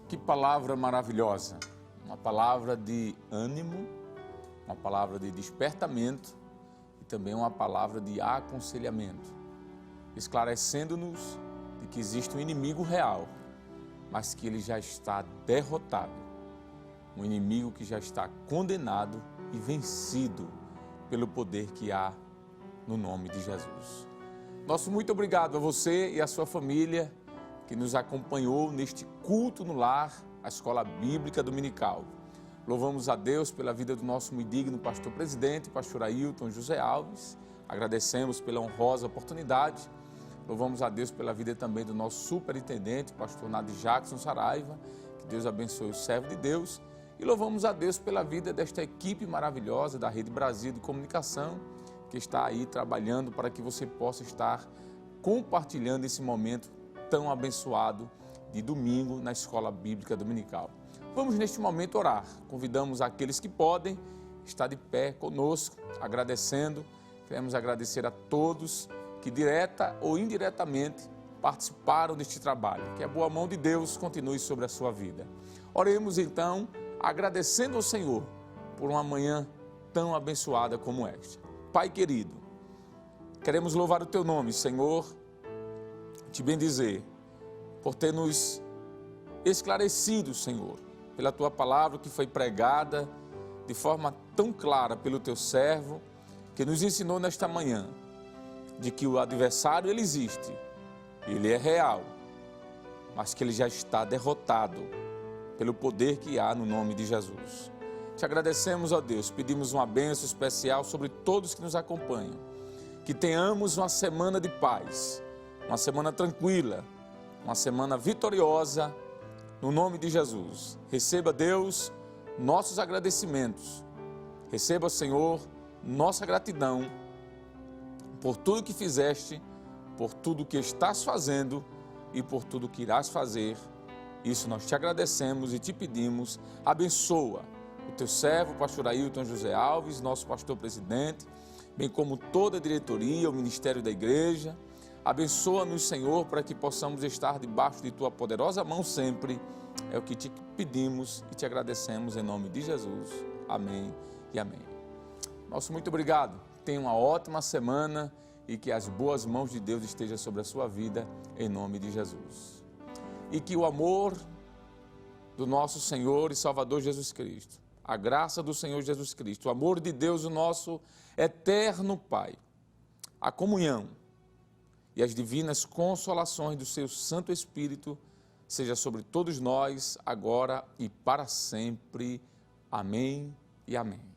A: Que palavra maravilhosa. Uma palavra de ânimo, uma palavra de despertamento e também uma palavra de aconselhamento, esclarecendo-nos de que existe um inimigo real, mas que ele já está derrotado. Um inimigo que já está condenado e vencido pelo poder que há no nome de Jesus. Nosso muito obrigado a você e a sua família que nos acompanhou neste culto no lar, a Escola Bíblica Dominical. Louvamos a Deus pela vida do nosso muito digno pastor presidente, pastor Ailton José Alves. Agradecemos pela honrosa oportunidade. Louvamos a Deus pela vida também do nosso superintendente, pastor Nadi Jackson Saraiva. Que Deus abençoe o servo de Deus. E louvamos a Deus pela vida desta equipe maravilhosa da Rede Brasil de Comunicação, que está aí trabalhando para que você possa estar compartilhando esse momento tão abençoado de domingo na Escola Bíblica Dominical. Vamos neste momento orar. Convidamos aqueles que podem estar de pé conosco, agradecendo. Queremos agradecer a todos que direta ou indiretamente participaram deste trabalho. Que a boa mão de Deus continue sobre a sua vida. Oremos então, agradecendo ao Senhor por uma manhã tão abençoada como esta. Pai querido, queremos louvar o Teu nome, Senhor, te bendizer, por ter nos esclarecido, Senhor, pela Tua palavra que foi pregada de forma tão clara pelo Teu servo, que nos ensinou nesta manhã, de que o adversário ele existe, ele é real, mas que ele já está derrotado pelo poder que há no nome de Jesus. Te agradecemos, ó Deus, pedimos uma bênção especial sobre todos que nos acompanham, que tenhamos uma semana de paz, uma semana tranquila, uma semana vitoriosa, no nome de Jesus. Receba, Deus, nossos agradecimentos, receba, Senhor, nossa gratidão por tudo que fizeste, por tudo que estás fazendo e por tudo que irás fazer. Isso nós te agradecemos e te pedimos. Abençoa o teu servo, pastor Ailton José Alves, nosso pastor presidente, bem como toda a diretoria, o ministério da igreja. Abençoa-nos, Senhor, para que possamos estar debaixo de tua poderosa mão sempre. É o que te pedimos e te agradecemos em nome de Jesus. Amém e amém. Nosso muito obrigado. Tenha uma ótima semana e que as boas mãos de Deus estejam sobre a sua vida em nome de Jesus. E que o amor do nosso Senhor e Salvador Jesus Cristo, a graça do Senhor Jesus Cristo, o amor de Deus, o nosso eterno Pai, a comunhão e as divinas consolações do seu Santo Espírito seja sobre todos nós, agora e para sempre. Amém e amém.